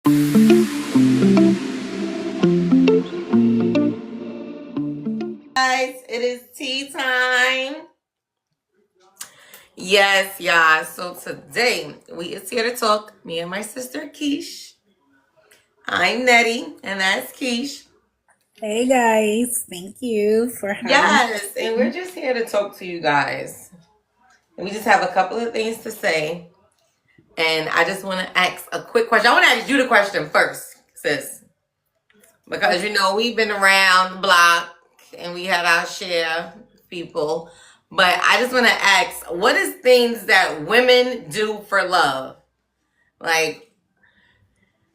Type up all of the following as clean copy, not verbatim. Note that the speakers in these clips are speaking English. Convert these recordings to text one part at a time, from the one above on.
Guys, it is tea time. Yes, y'all. So today we is here to talk. Me and my sister Keish. I'm Nettie, and that's Keish. Hey guys, thank you for having Yes, and we're just here to talk to you guys. And we just have a couple of things to say. And I just want to ask a quick question. I want to ask you the question first, sis. Because we've been around the block and we had our share of people. But I just want to ask, what is things that women do for love? Like,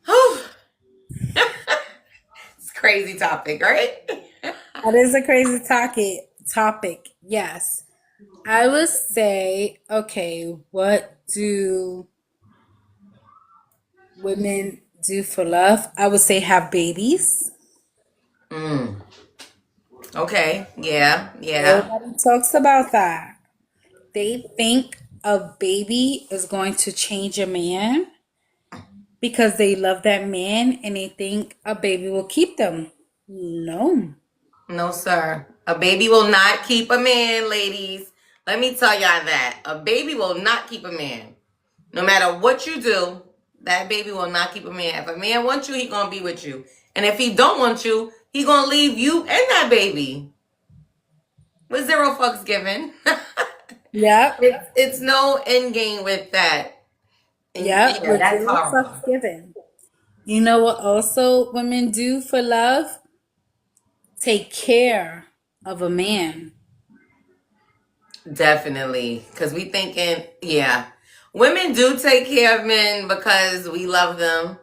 whew, it's a crazy topic, right? That is a crazy topic. Yes. I would say, okay, what do women do for love? I would say have babies. Mm. Okay. Yeah. Yeah. Nobody talks about that. They think a baby is going to change a man because they love that man and they think a baby will keep them. No. No, sir. A baby will not keep a man, ladies. Let me tell y'all that. A baby will not keep a man. No matter what you do, that baby will not keep a man. If a man wants you, he gonna be with you. And if he don't want you, he gonna leave you and that baby. With zero fucks given. Yep. It's no end game with that. And Yep. yeah, With that's zero horrible. fucks given. You know what also women do for love? Take care of a man. Definitely. Because we thinking, yeah. Women do take care of men because we love them.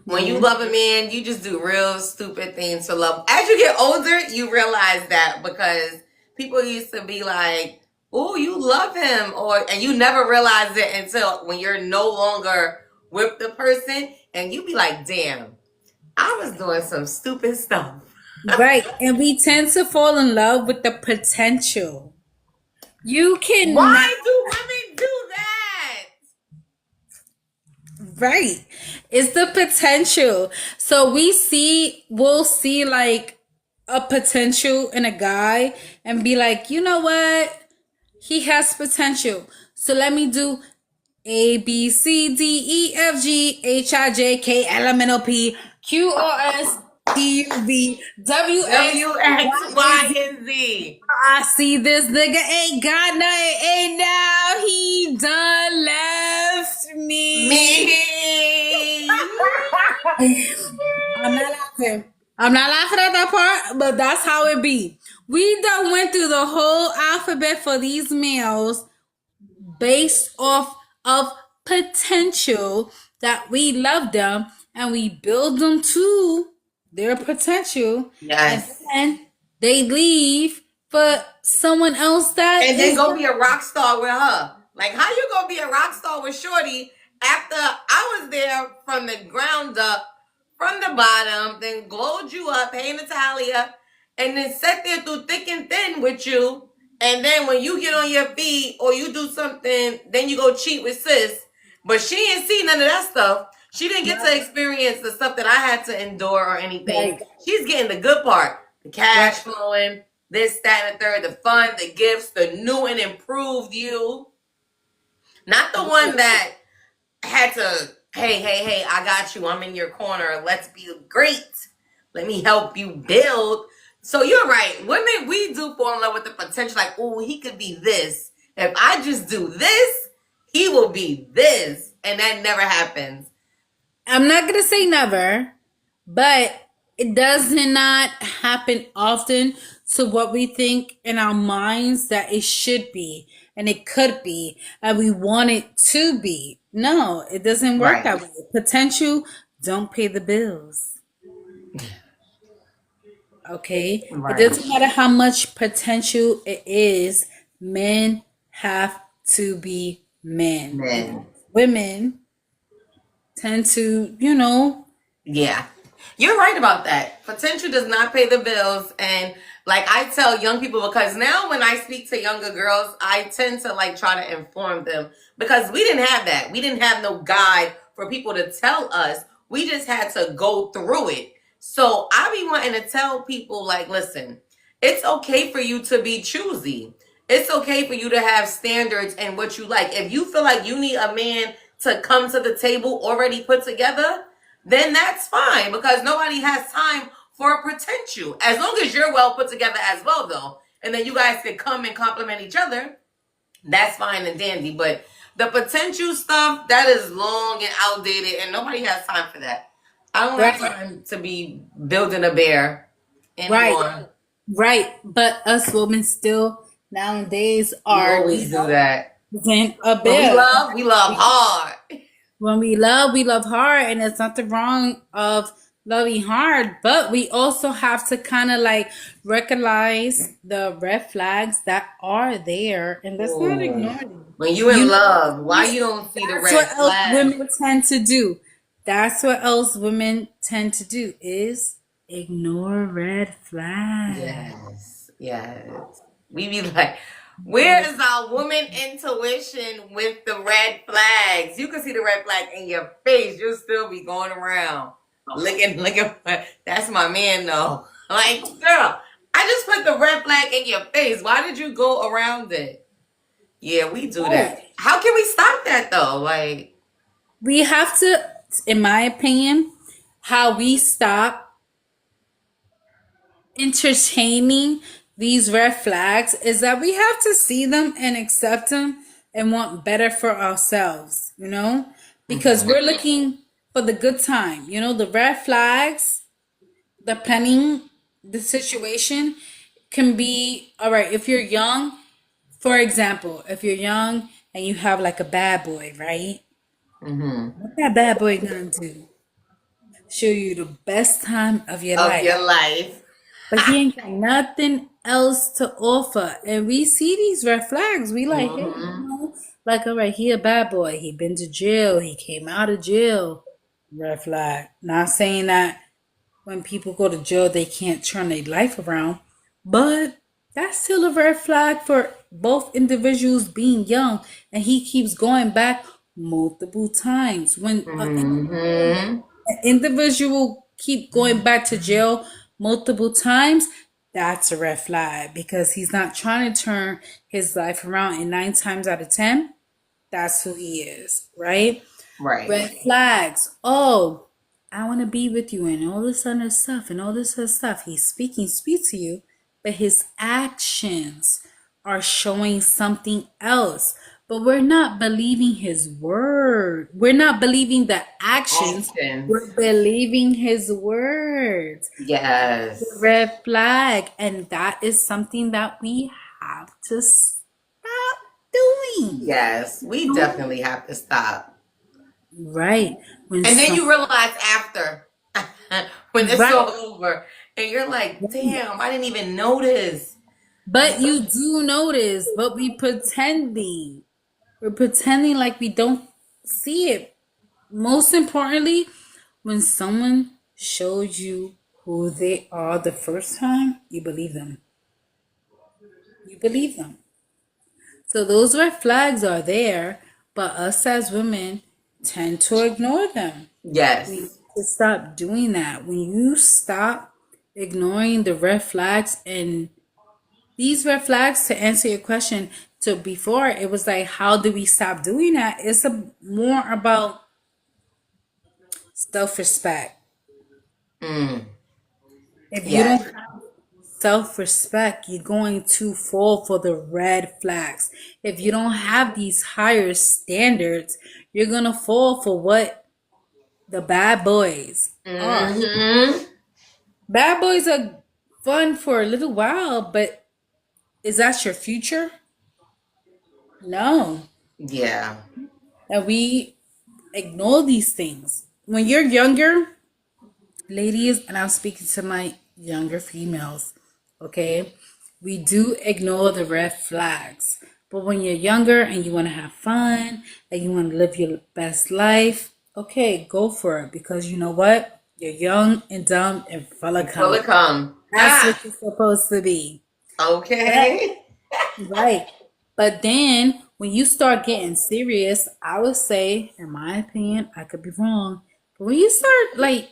When you Hmm. love a man, you just do real stupid things to love. As you get older, you realize that because people used to be like, "Oh, you love him," and you never realize it until when you're no longer with the person, and you be like, "Damn, I was doing some stupid stuff." Right. And we tend to fall in love with the potential. You cannot, Why do women do that? right. It's the potential. So we'll see like a potential in a guy and be like, you know what? He has potential. So let me do A, B, C, D, E, F, G, H, I, J, K, L, M, N, O, P, Q, R, S, T, U, V, W, X, W Y, X and Y Z. and Z. I see this nigga ain't got nothing, and now he done left me. Me. I'm not laughing. I'm not laughing at that part, but that's how it be. We done went through the whole alphabet for these males based off of potential that we love them and we build them to their potential, and Yes. then they leave for someone else that And then is go be a rock star with her. Like, how you gonna be a rock star with Shorty after I was there from the ground up, from the bottom, then glowed you up, hey Natalia, and then sat there through thick and thin with you. And then when you get on your feet or you do something, then you go cheat with sis. But she didn't see none of that stuff. She didn't get to experience the stuff that I had to endure or anything. right, She's getting the good part, the cash right, flowing, this, that, and the third, the fun, the gifts, the new and improved you. Not the one that had to, hey, I got you. I'm in your corner. Let's be great. Let me help you build. So you're right. Women, we do fall in love with the potential. Like, oh, he could be this. If I just do this, he will be this. And that never happens. I'm not gonna say never, but it does not happen often to what we think in our minds that it should be and it could be and we want it to be. No, it doesn't work Right. that way. Potential don't pay the bills. Okay? It Right. doesn't matter how much potential it is, men have to be men. And Men. women tend to, Yeah. You're right about that. Potential does not pay the bills. And like I tell young people, because now when I speak to younger girls, I tend to like try to inform them because we didn't have that. We didn't have no guide for people to tell us We just had to go through it. So I be wanting to tell people, like, listen, it's okay for you to be choosy. It's okay for you to have standards and what you like. If you feel like you need a man to come to the table already put together, then that's fine, because nobody has time for a potential. As long as you're well put together as well, though, and then you guys can come and compliment each other, that's fine and dandy. But the potential stuff, that is long and outdated, and nobody has time for that. I don't have time to be building a bear anymore. Right. But us women still nowadays are always do that. In a When bear. we love hard. When we love hard, and there's nothing wrong of loving hard, but we also have to kind of like recognize the red flags that are there, and let's not ignore them. When you in love, why you don't see the red flags? That's what else women tend to do. That's what else women tend to do is ignore red flags. Yes. We be like, where is our woman intuition with the red flags? You can see the red flag in your face. You'll still be going around looking. That's my man, though. Like, girl, I just put the red flag in your face. Why did you go around it? Yeah, we do that. How can we stop that, though? Like, we have to, in my opinion, how we stop entertaining these red flags is that we have to see them and accept them and want better for ourselves, you know, because we're looking for the good time. You know, the red flags, depending the situation, can be all right. If you're young, for example, if you're young and you have like a bad boy, right? What that bad boy gonna do? Show you the best time of your life. But he ain't got nothing else to offer. And we see these red flags. We like, hey, you know, like, all right, he a bad boy. He been to jail. He came out of jail. Red flag. Not saying that when people go to jail, they can't turn their life around. But that's still a red flag for both individuals being young. And he keeps going back multiple times. When an individual keep going back to jail multiple times, that's a red flag, because he's not trying to turn his life around, and 9 times out of 10, that's who he is, right? Right. Red flags. Oh, I want to be with you and all this other stuff and all this other stuff. He's speaking sweet to you, but his actions are showing something else. But we're not believing his word. We're not believing the actions. We're believing his words. Yes. Red flag. And that is something that we have to stop doing. Yes, we definitely have to stop. Right. And then you realize after, when it's all over, and you're like, damn, I didn't even notice. But you do notice, but we pretending. We're pretending like we don't see it. Most importantly, when someone shows you who they are the first time, you believe them. You believe them. So those red flags are there, but us as women tend to ignore them. Yes. We need to stop doing that. When you stop ignoring the red flags, and these red flags, to answer your question, so before it was like, how do we stop doing that? It's more about self-respect. If you don't have self-respect, you're going to fall for the red flags. If you don't have these higher standards, you're going to fall for what the bad boys are. Bad boys are fun for a little while, but is that your future? No. Yeah. And we ignore these things. When you're younger, ladies, and I'm speaking to my younger females, okay? We do ignore the red flags. But when you're younger and you want to have fun and you want to live your best life, okay, go for it. Because you know what? You're young and dumb and full of cum. That's what you're supposed to be. Okay. Right. But then when you start getting serious, I would say, in my opinion, I could be wrong, When you start like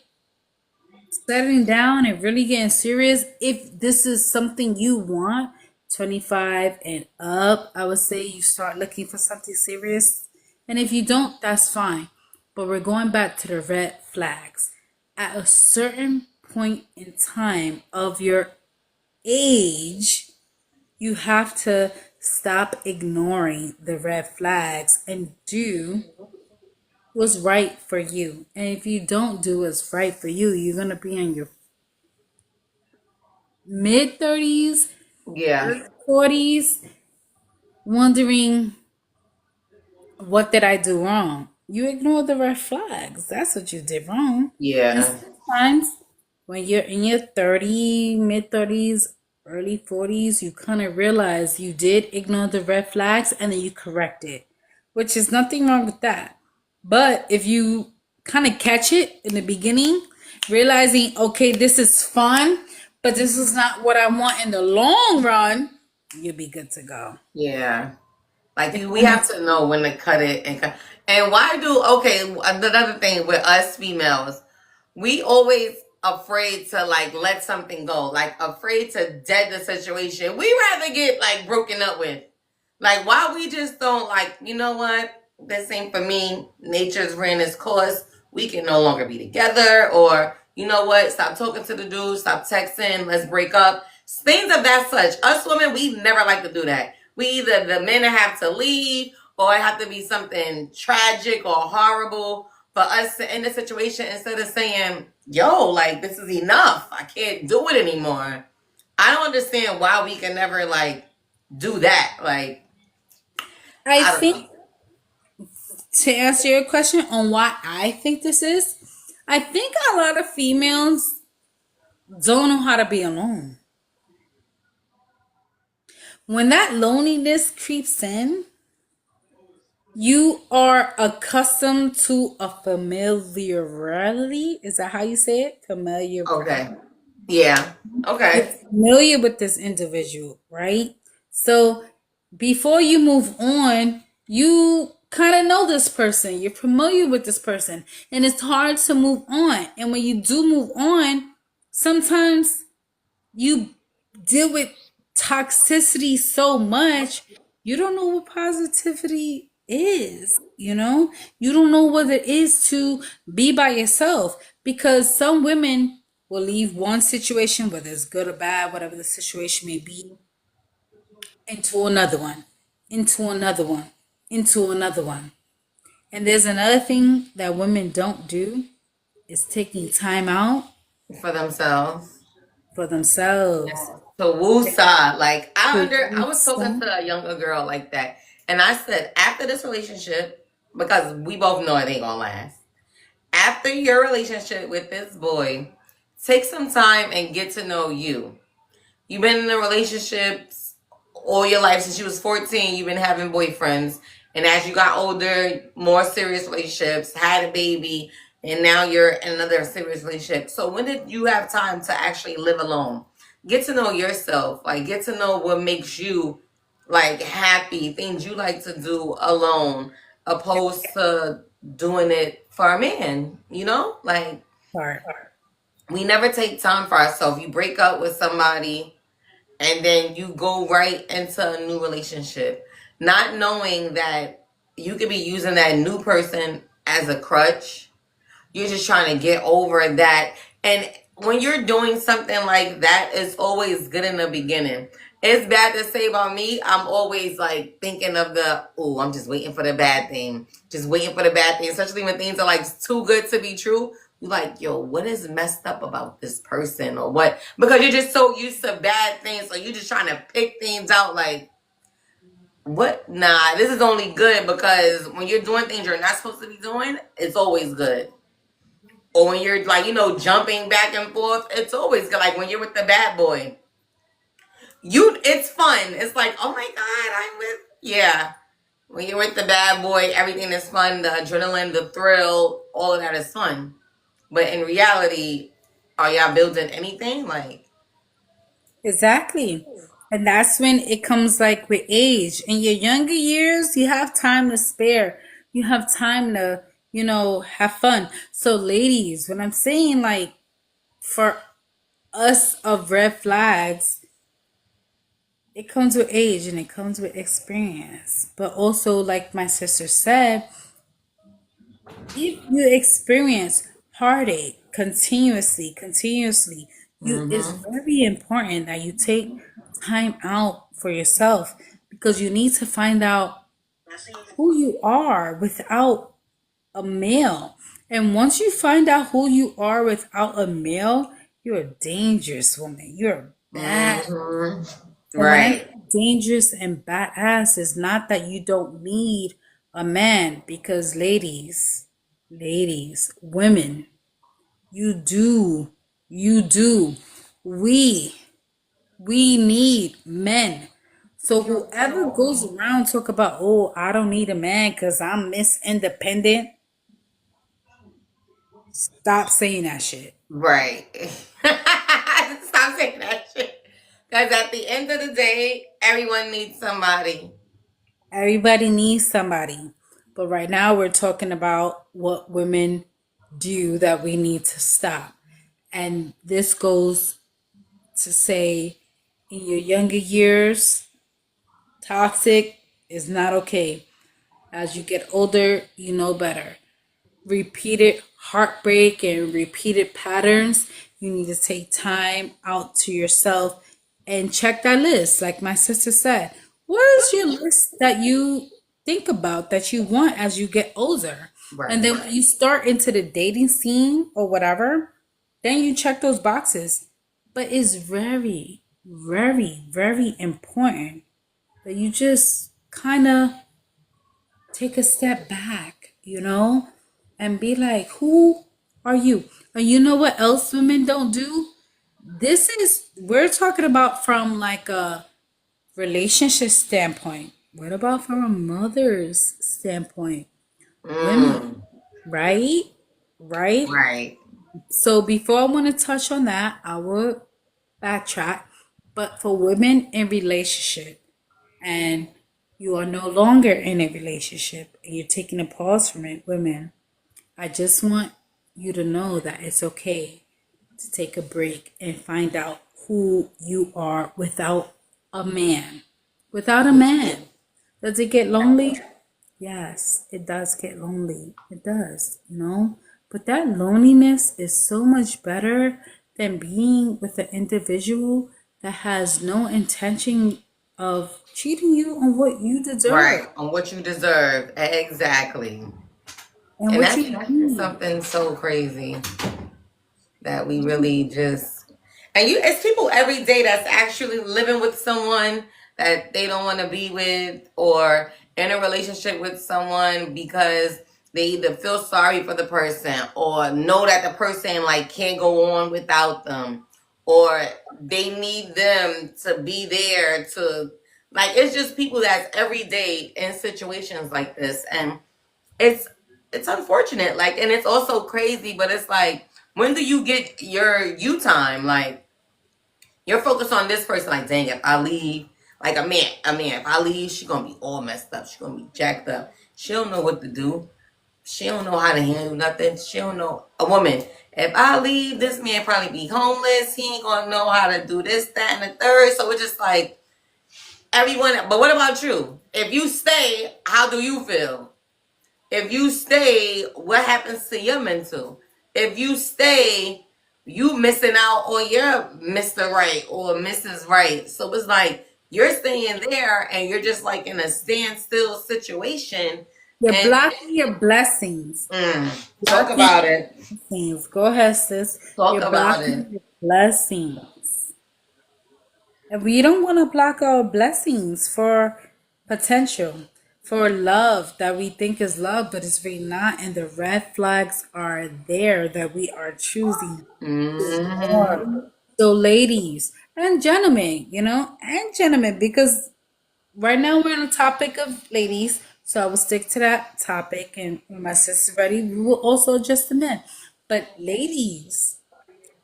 settling down and really getting serious, if this is something you want, 25 and up, I would say you start looking for something serious. And if you don't, that's fine. But we're going back to the red flags. At a certain point in time of your age, you have to stop ignoring the red flags and do what's right for you. And if you don't do what's right for you, you're going to be in your mid 30s, Yeah. early 40s, wondering, what did I do wrong? You ignore the red flags. That's what you did wrong. And Yeah. sometimes when you're in your mid 30s, early 40s, you kind of realize you did ignore the red flags and then you correct it, which is nothing wrong with that. But if you kind of catch it in the beginning, realizing, okay, this is fun, but this is not what I want in the long run, you'll be good to go. Yeah. Like we have to know when to cut it and cut. And why do okay? Another thing with us females, we always afraid to like let something go, like afraid to dead the situation. We rather get like broken up with. Like why we just don't like, you know what? This ain't for me. Nature's ran its course. We can no longer be together. Or you know what? Stop talking to the dude. Stop texting. Let's break up. Things of that such. Us women, we never like to do that. We either the men have to leave or it have to be something tragic or horrible for us to end the situation instead of saying, yo, like this is enough. I can't do it anymore. I don't understand why we can never like do that. Like, I I don't know. think to answer your question on why I think this is, I think a lot of females don't know how to be alone. When that loneliness creeps in, you are accustomed to a familiarity. Is that how you say it? Familiarity. Okay. Yeah. You're Okay. familiar with this individual, right? So before you move on, you kind of know this person. You're familiar with this person. And it's hard to move on. And when you do move on, sometimes you deal with toxicity so much, you don't know what positivity is. You don't know what it is to be by yourself, because some women will leave one situation, whether it's good or bad, whatever the situation may be, into another one, into another one, into another one. And there's another thing that women don't do, is taking time out For themselves. for themselves. To woosah. Like I was talking So, to a younger girl like that. And I said, after this relationship, because we both know it ain't gonna last. After your relationship with this boy, take some time and get to know you. You've been in a relationship all your life since you was 14. You've been having boyfriends, and as you got older, more serious relationships, had a baby, and now you're in another serious relationship. So when did you have time to actually live alone? Get to know yourself. Like get to know what makes you like happy, things you like to do alone, opposed to doing it for a man. Like part. we never take time for ourselves. You break up with somebody and then you go right into a new relationship, not knowing that you could be using that new person as a crutch. You're just trying to get over that. And when you're doing something like that, it's always good in the beginning. It's bad to say about me. I'm always like thinking of I'm just waiting for the bad thing. Just waiting for the bad thing, especially when things are like too good to be true. You're like, yo, what is messed up about this person or what? Because you're just so used to bad things. So you're just trying to pick things out like, what? Nah, this is only good because when you're doing things you're not supposed to be doing, it's always good. Or when you're like, jumping back and forth, it's always good. Like when you're with the bad boy, it's fun. It's like, oh my God, yeah. When you're with the bad boy, everything is fun. The adrenaline, the thrill, all of that is fun. But in reality, are y'all building anything? Like, Exactly. And that's when it comes like with age. In your younger years, you have time to spare. You have time to have fun. So, ladies, when I'm saying like for us of red flags, it comes with age and it comes with experience. But also, like my sister said, if you experience heartache continuously, it's Mm-hmm. very important that you take time out for yourself because you need to find out who you are without a male. And once you find out who you are without a male, you're a dangerous woman. You're a bad. Mm-hmm. And when I Right. say dangerous and badass, it's not that you don't need a man, because ladies, women, you do, you do. We we need men. So whoever goes around talk about, oh, I don't need a man because I'm Miss Independent, stop saying that shit. Right. Stop saying that shit. Because at the end of the day, everyone needs somebody. Everybody needs somebody. But right now we're talking about what women do that we need to stop. And this goes to say in your younger years, toxic is not okay. As you get older, you know better. Repeated heartbreak and repeated patterns, you need to take time out to yourself and check that list. Like my sister said, what is your list that you think about that you want as you get older? And Right. then when you start into the dating scene or whatever, then you check those boxes. But it's very, very, very important that you just kind of take a step back, and be like, who are you? And you know what else women don't do? We're talking about from like a relationship standpoint. What about from a mother's standpoint? Women, Mm. right? Right? Right. So before I want to touch on that, I will backtrack. But for women in relationship, and you are no longer in a relationship and you're taking a pause from it, women, I just want you to know that it's okay to take a break and find out who you are without a man. Without a man. Does it get lonely? Yes, it does get lonely. It does. But that loneliness is so much better than being with an individual that has no intention of cheating you on what you deserve Right. On what you deserve. Exactly. and And what that's, you that's just need. something so crazy that we really just, and it's people every day that's actually living with someone that they don't want to be with, or in a relationship with someone because they either feel sorry for the person or know that the person like can't go on without them, or they need them to be there to, like, it's just people that's every day in situations like this. And it's it's unfortunate, like, and it's also crazy, but it's like, when do you get your you time? Like, you're focused on this person, like, dang, if I leave, like, if I leave, she gonna be all messed up, she gonna be jacked up, she don't know what to do, she don't know how to handle nothing, she don't know. A woman, if I leave, this man probably be homeless, he ain't gonna know how to do this, that, and the third. So it's just like everyone. But what about you? If you stay, how do you feel? If you stay, what happens to your mental? If you stay, you missing out on your Mr. Right or Mrs. Right. So it's like you're staying there and you're just like in a standstill situation. You're And blocking your blessings. talk Blocking about it. your blessings. Go ahead, sis. Talk You're about it. blocking your blessings. And we don't want to block our blessings for potential, for love that we think is love, but it's really not. And the red flags are there that we are choosing to ignore. Mm-hmm. So, ladies and gentlemen, because right now we're on the topic of ladies, so I will stick to that topic. And when my sister's ready, we will also adjust the men. But, ladies,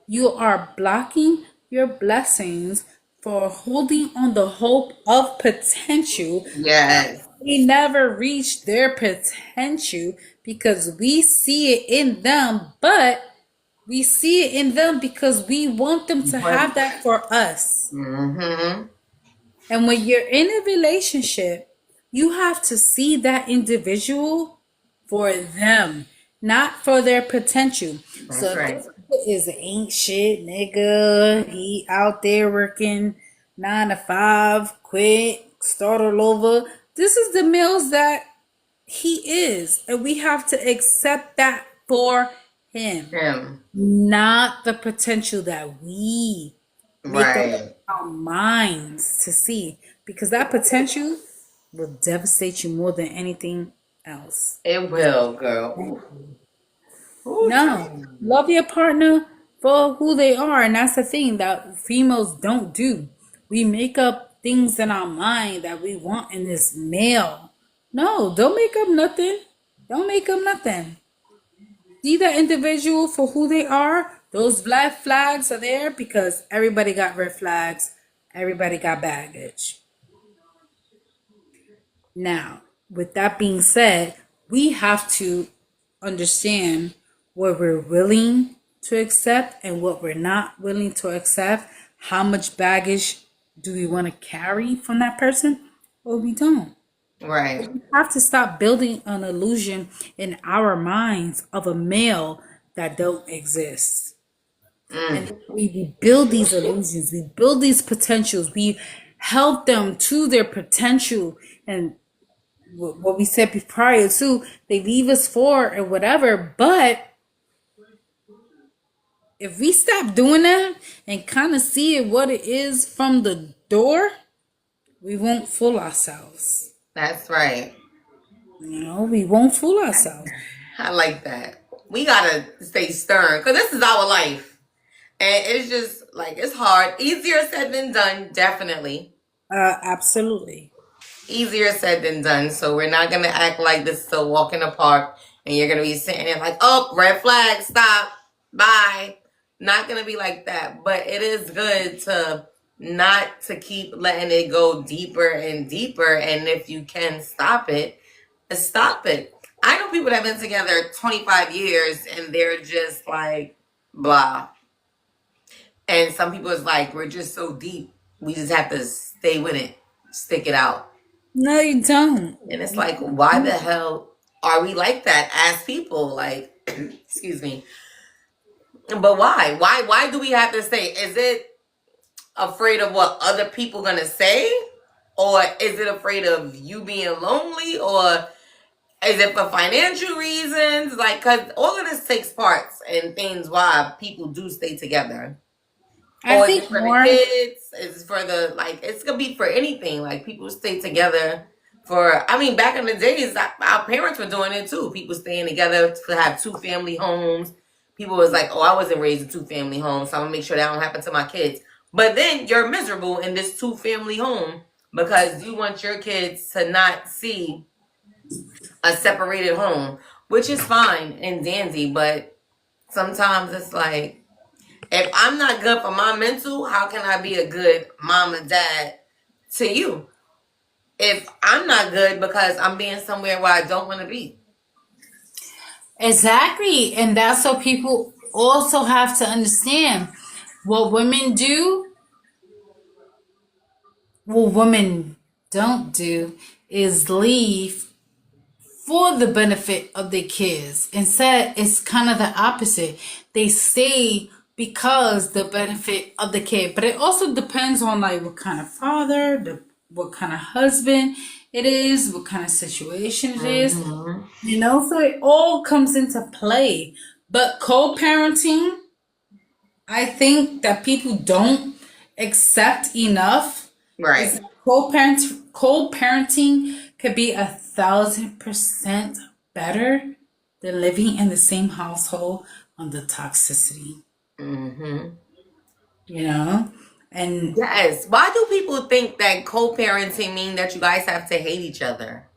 you are blocking your blessings for holding on the hope of potential Yes. they never reach their potential because we see it in them, but we see it in them because we want them to But have that for us. mm-hmm. And when you're in a relationship, you have to see that individual for them, not for their potential. So That's if right. this is ain't shit, nigga, he out there working 9 to 5, quit, start all over. This is the meals that he is, and we have to accept that for him, Him. not the potential that we make up Right. our minds to see, because that potential will devastate you more than anything else. It will, girl. Ooh. Ooh, No, love your partner for who they are, and that's the thing that females don't do. We make up things in our mind that we want in this male. No, don't make up nothing. Don't make up nothing. See that individual for who they are. Those black flags are there because everybody got red flags. Everybody got baggage. Now, with that being said, we have to understand what we're willing to accept and what we're not willing to accept. How much baggage do we want to carry from that person, or we don't? right. We have to stop building an illusion in our minds of a male that don't exist. Mm. And we build these illusions, we build these potentials, we help them to their potential, and what we said prior to, they leave us for or whatever. But if we stop doing that and kind of see it what it is from the door, we won't fool ourselves. That's right. We won't fool ourselves. I like that. We gotta stay stern because this is our life. And it's just like, it's hard. Easier said than done, definitely. Absolutely. Easier said than done. So we're not gonna act like this is a walk in the park and you're gonna be sitting there like, oh, red flag, stop, bye. Not gonna be like that. But it is good to not to keep letting it go deeper and deeper. And if you can stop it, stop it. I know people that have been together 25 years and they're just like blah. And some people is like, we're just so deep. We just have to stay with it, stick it out. No, you don't. And it's like, why the hell are we like that as people? Like, excuse me. But why? Why do we have to say? Is it afraid of what other people gonna say? Or is it afraid of you being lonely? Or is it for financial reasons? Like, because all of this takes parts and things why people do stay together. I Or is think it for more. the kids? Is it for the, like, it's going to be for anything. Like, people stay together for, I mean, back in the days, our parents were doing it too. People staying together to have 2-family homes. People was like, oh, I wasn't raised in 2-family homes, so I'm going to make sure that don't happen to my kids. But then you're miserable in this 2-family home because you want your kids to not see a separated home, which is fine and dandy, but sometimes it's like, if I'm not good for my mental, how can I be a good mom and dad to you? If I'm not good because I'm being somewhere where I don't want to be. Exactly. And that's what people also have to understand. What women do, what women don't do is leave for the benefit of their kids. Instead, it's kind of the opposite. They stay because the benefit of the kid. But it also depends on like what kind of father, what kind of husband it is, what kind of situation it is. So it all comes into play. But co-parenting, I think that people don't accept enough. Right. Co-parenting could be 1,000% better than living in the same household on the toxicity. Mm-hmm. And Yes. Why do people think that co-parenting mean that you guys have to hate each other?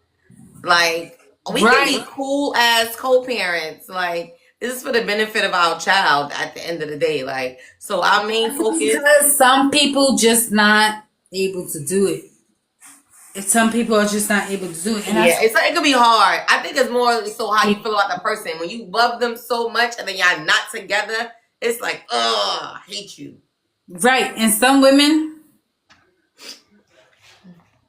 Like, we can be cool as co-parents. Like, this is for the benefit of our child at the end of the day. Like, so our main focus. because some people just not able to do it. some people are just not able to do it. And Yeah, it could be hard. I think it's more so how you feel about the person. When you love them so much and then y'all not together, it's like, I hate you. right. And some women,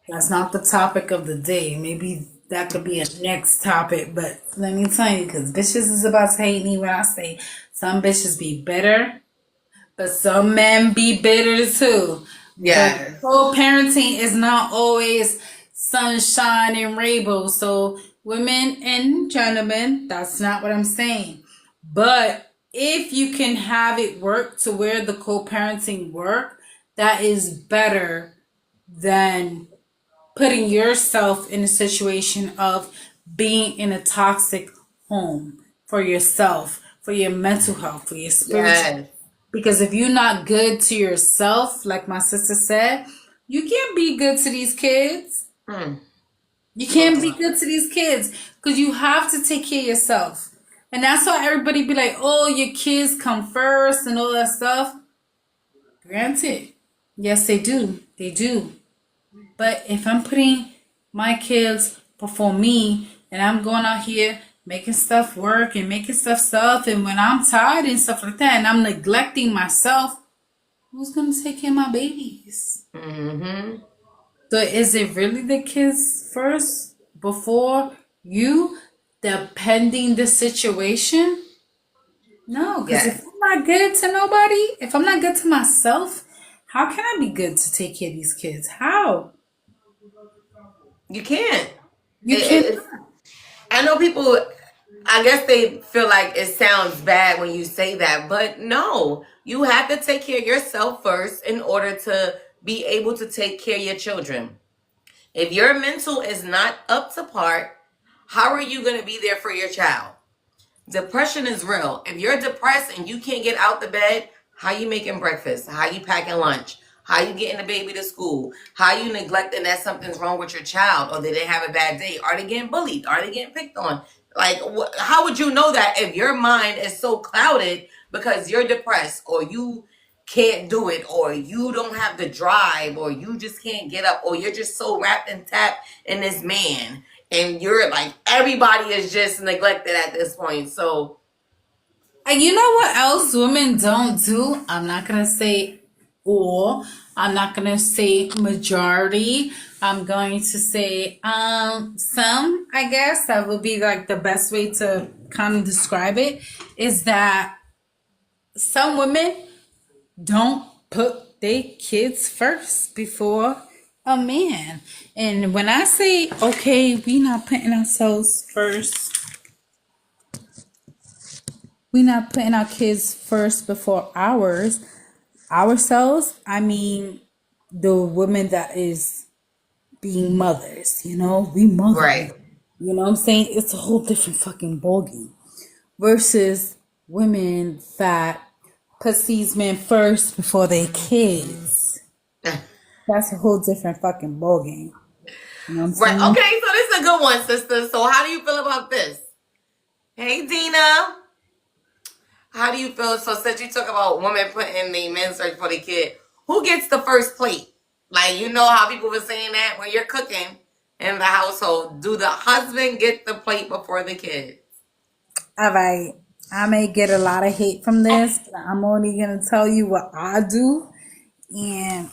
that's not the topic of the day. Maybe that could be a next topic. But let me tell you, because bitches is about to hate me when I say some bitches be bitter, but some men be bitter too. Yeah. But co-parenting is not always sunshine and rainbows. So women and gentlemen, that's not what I'm saying. But if you can have it work to where the co-parenting work, that is better than putting yourself in a situation of being in a toxic home for yourself, for your mental health, for your spiritual. Yes. Because if you're not good to yourself, like my sister said, you can't be good to these kids. You can't be good to these kids because you have to take care of yourself. And that's why everybody be like, oh, your kids come first and all that stuff. Granted, yes, they do. They do. But if I'm putting my kids before me and I'm going out here making stuff work and making stuff, and when I'm tired and stuff like that and I'm neglecting myself, who's going to take care of my babies? Mm-hmm. So is it really the kids first before you, depending the situation? No, because if I'm not good to nobody, if I'm not good to myself, how can I be good to take care of these kids? How? You can't. You can't. I know people, I guess they feel like it sounds bad when you say that, but no, you have to take care of yourself first in order to be able to take care of your children. If your mental is not up to par, how are you going to be there for your child? Depression is real. If you're depressed and you can't get out the bed, how you making breakfast? How you packing lunch? How you getting the baby to school? How you neglecting that something's wrong with your child, or did they have a bad day? Are they getting bullied? Are they getting picked on? Like, how would you know that if your mind is so clouded because you're depressed, or you can't do it, or you don't have the drive, or you just can't get up, or you're just so wrapped and tapped in this man, and you're like, everybody is just neglected at this point. So, and you know what else women don't do? I'm not gonna say all. I'm not gonna say majority. I'm going to say some. I guess that would be like the best way to kind of describe it. Is that some women don't put their kids first before a man. And when I say, okay, we not putting ourselves first, we not putting our kids first before ourselves, I mean the women that is being mothers, we mother. right. You know what I'm saying? It's a whole different fucking ballgame. Versus women that put these men first before their kids. That's a whole different fucking ballgame. You know what I'm saying? Right. Okay, so this is a good one, sister. So how do you feel about this? Hey, Dina. How do you feel? So since you talk about women putting the men search for the kid, who gets the first plate? Like, you know how people were saying that when you're cooking in the household. Do the husband get the plate before the kid? All right. I may get a lot of hate from this, but I'm only going to tell you what I do. And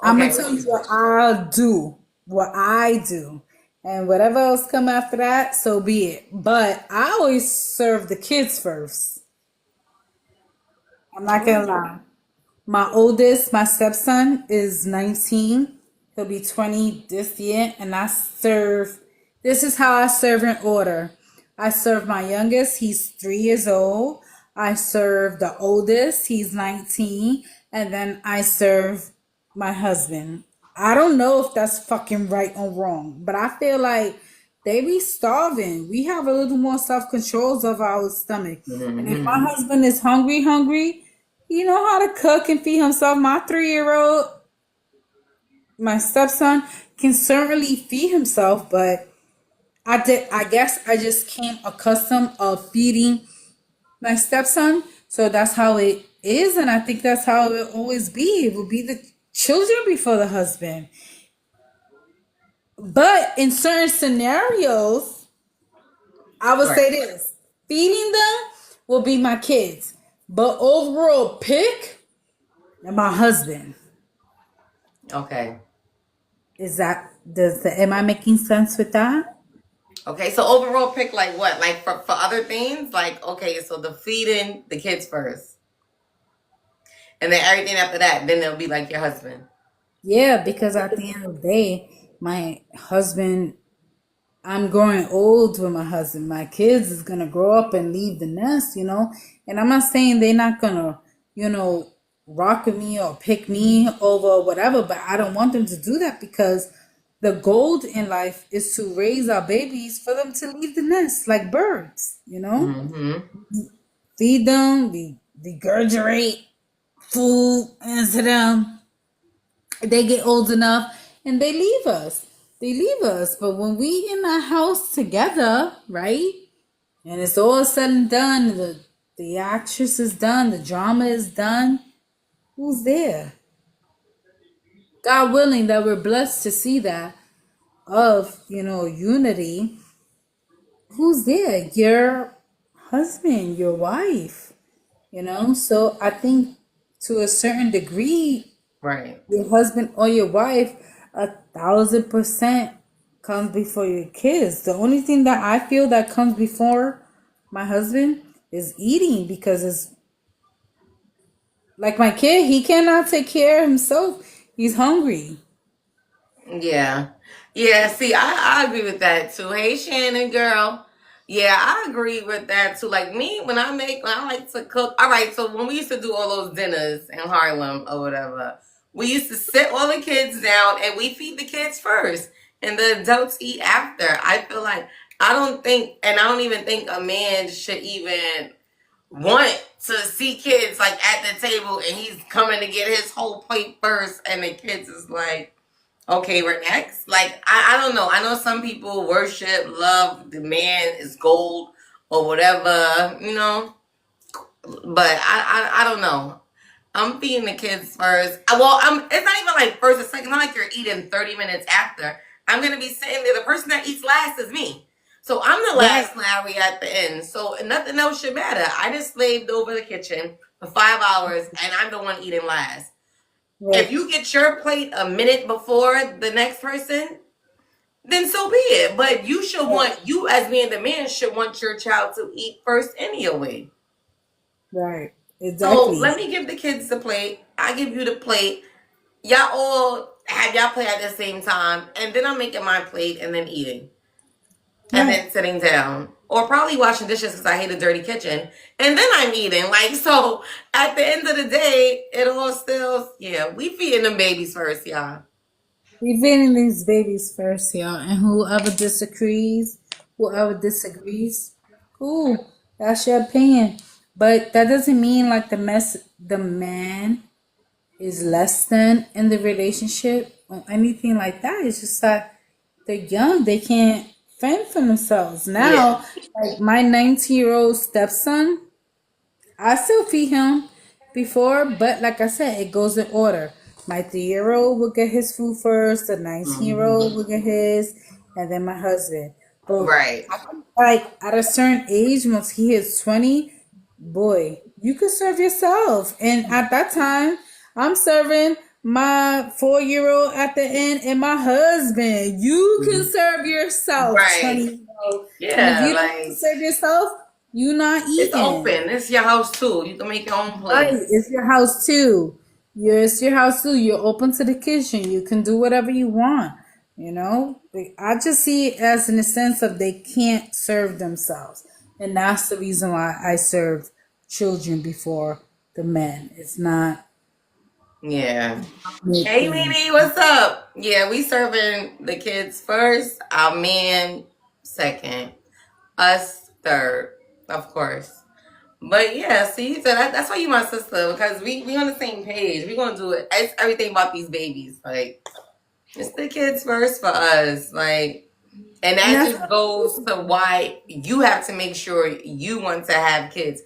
I'm going to tell you what I'll do. What I do. And whatever else come after that, so be it. But I always serve the kids first. I'm not going to lie. My oldest, my stepson, is 19. He'll be 20 this year. And this is how I serve in order. I serve my youngest, he's 3 years old. I serve the oldest, he's 19. And then I serve my husband. I don't know if that's fucking right or wrong, but I feel like they be starving. We have a little more self-controls of our stomach. And if my husband is hungry, he know how to cook and feed himself. My 3-year-old, my stepson, can certainly feed himself, but I guess I just came accustomed of feeding my stepson. So that's how it is, and I think that's how it will always be. It will be the children before the husband. But in certain scenarios, I would Right. say this: feeding them will be my kids, but overall pick my husband. Okay. Is that am I making sense with that? Okay. So overall pick like what? Like for other things? Like, okay, so the feeding the kids first. And then everything after that, then they'll be like your husband. Yeah, because at the end of the day, my husband, I'm growing old with my husband. My kids is gonna grow up and leave the nest, And I'm not saying they're not gonna, rock with me or pick me over whatever, but I don't want them to do that because the goal in life is to raise our babies for them to leave the nest like birds. Mm-hmm. Feed them, we regurgitate food into them. They get old enough and they leave us. They leave us. But when we in a house together, right? And it's all said and done, the actress is done, the drama is done. Who's there? God willing that we're blessed to see that of, unity. Who's there? Your husband, your wife. So I think to a certain degree, Right. your husband or your wife 1,000% comes before your kids. The only thing that I feel that comes before my husband is eating because it's like my kid, he cannot take care of himself. He's hungry. Yeah. Yeah, see, I agree with that too. Hey, Shannon, girl. Yeah, I agree with that too. Like me, when I like to cook. All right, so when we used to do all those dinners in Harlem or whatever, we used to sit all the kids down and we feed the kids first and the adults eat after. I feel like I don't even think a man should even want to see kids like at the table and he's coming to get his whole plate first and the kids is like, okay, we're next. Like, I don't know. I know some people worship, love, the man is gold or whatever. But I don't know. I'm feeding the kids first. It's not even like first or second. Not like you're eating 30 minutes after. I'm gonna be sitting there. The person that eats last is me. So I'm the Right. last Larry at the end. So nothing else should matter. I just slaved over the kitchen for 5 hours and I'm the one eating last. If Right. you get your plate a minute before the next person, then so be it. But you as being the man should want your child to eat first anyway. Right. So Exactly. let me give the kids the plate. I give you the plate. Y'all all have y'all plate at the same time, and then I'm making my plate and then eating, and Right. then sitting down, or probably washing dishes because I hate a dirty kitchen, and then I'm eating. Like so, at the end of the day, it all still we feeding them babies first, y'all. We feeding these babies first, y'all. And whoever disagrees, cool. That's your opinion. But that doesn't mean like the man is less than in the relationship or anything like that. It's just that they're young. They can't fend for themselves. Yeah, Now, like my 19-year-old stepson, I still feed him before, but like I said, it goes in order. My 3-year-old will get his food first, the 19-year-old will get his, and then my husband. But right. like at a certain age, once he hits 20, boy, you can serve yourself. And at that time, I'm serving my 4-year-old at the end and my husband. You can serve yourself, Right. 20-year-old. And if Yeah, you don't like serve yourself, you not it's eating. open. It's your house too. You can make your own Right, place. it's your house too. It's your house too. You're open to the kitchen. You can do whatever you want. I just see it as in the sense of they can't serve themselves, and that's the reason why I served children before the men. It's not Yeah. Hey, making. Mimi, what's up? Yeah, we serving the kids first, our man second, us third, of course. But yeah, see, so that's why you my sister because we on the same page. We gonna do it. It's everything about these babies. Like it's the kids first for us. Like, and And that that's just goes to why you have to make sure you want to have kids.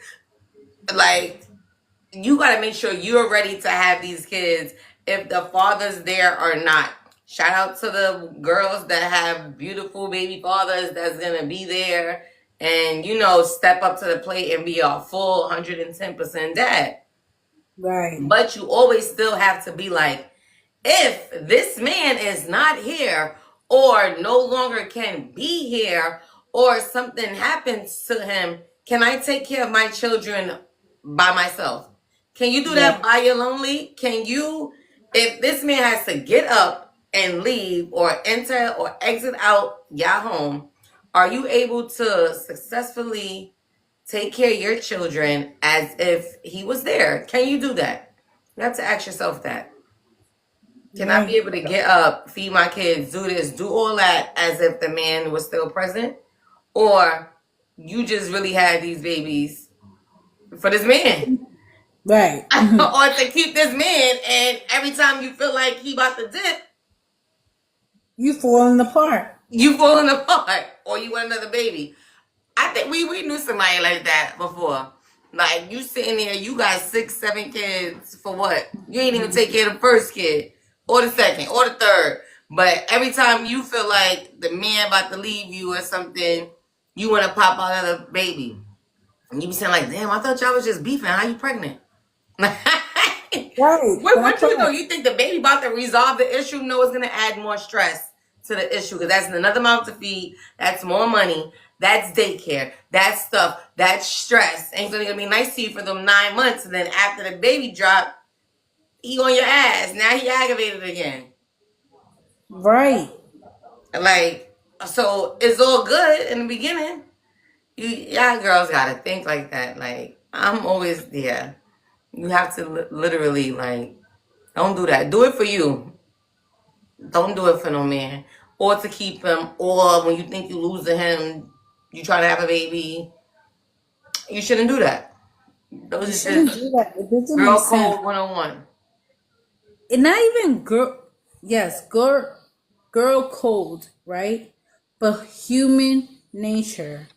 Like you got to make sure you're ready to have these kids if the father's there or not. Shout out to the girls that have beautiful baby fathers that's gonna be there and step up to the plate and be a full 110% dad. Right. But you always still have to be like, if this man is not here or no longer can be here or something happens to him, can I take care of my children by myself? Can you do that by your lonely? Can you, if this man has to get up and leave or enter or exit out your home, are you able to successfully take care of your children as if he was there? Can you do that? You have to ask yourself that. Can I be able to get up, feed my kids, do this, do all that as if the man was still present? Or you just really had these babies for this man? Right. Or to keep this man, and every time you feel like he about to dip, You falling apart. you falling apart or you want another baby. I think we knew somebody like that before. Like, you sitting there, you got 6, 7 kids for what? You ain't even take care of the first kid or the second or the third. But every time you feel like the man about to leave you or something, you want to pop out another baby. And you be saying like, damn, I thought y'all was just beefing. How you pregnant? Right. What you know? You think the baby about to resolve the issue? No, it's gonna add more stress to the issue because that's another mouth to feed. That's more money. That's daycare. That's stuff. That's stress. Ain't gonna be nice to you for them 9 months, and then after the baby drop, he on your ass. Now he aggravated again. Right. Like, so it's all good in the beginning. Y'all girls gotta think like that. Like, I'm always there. You have to literally, like, don't do that. Do it for you. Don't do it for no man. Or to keep him. Or when you think you're losing him, you try to have a baby. You shouldn't do that. Those You are shouldn't just do that. It doesn't girl make sense. code 101. And not even girl. Yes, girl code, right? But human nature.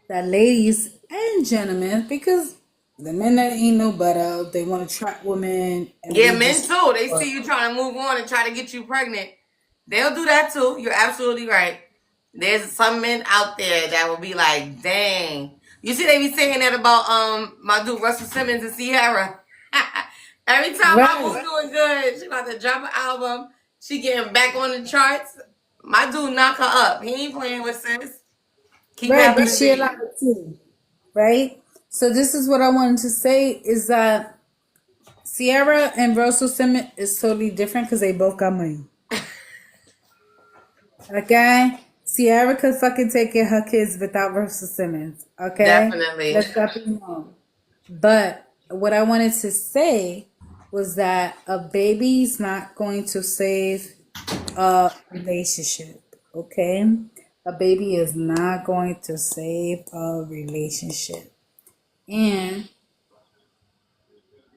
That ladies and gentlemen, because the men that ain't no better, they want to trap women. And Yeah, they men just too. They see you trying to move on and try to get you pregnant. They'll do that too. You're absolutely right. There's some men out there that will be like, dang. You see they be saying that about my dude Russell Simmons and Sierra. Every time my boo right, doing good, she about to drop an album. She getting back on the charts. My dude knock her up. He ain't playing with sis. Keep right. having But the she allowed baby. it too, right? So this is what I wanted to say is that Sierra and Russell Simmons is totally different because they both got money. Okay, Sierra could fucking take care of her kids without Russell Simmons. Okay, Definitely. let's not be known. But what I wanted to say was that a baby's not going to save a relationship. Okay, a baby is not going to save a relationship, and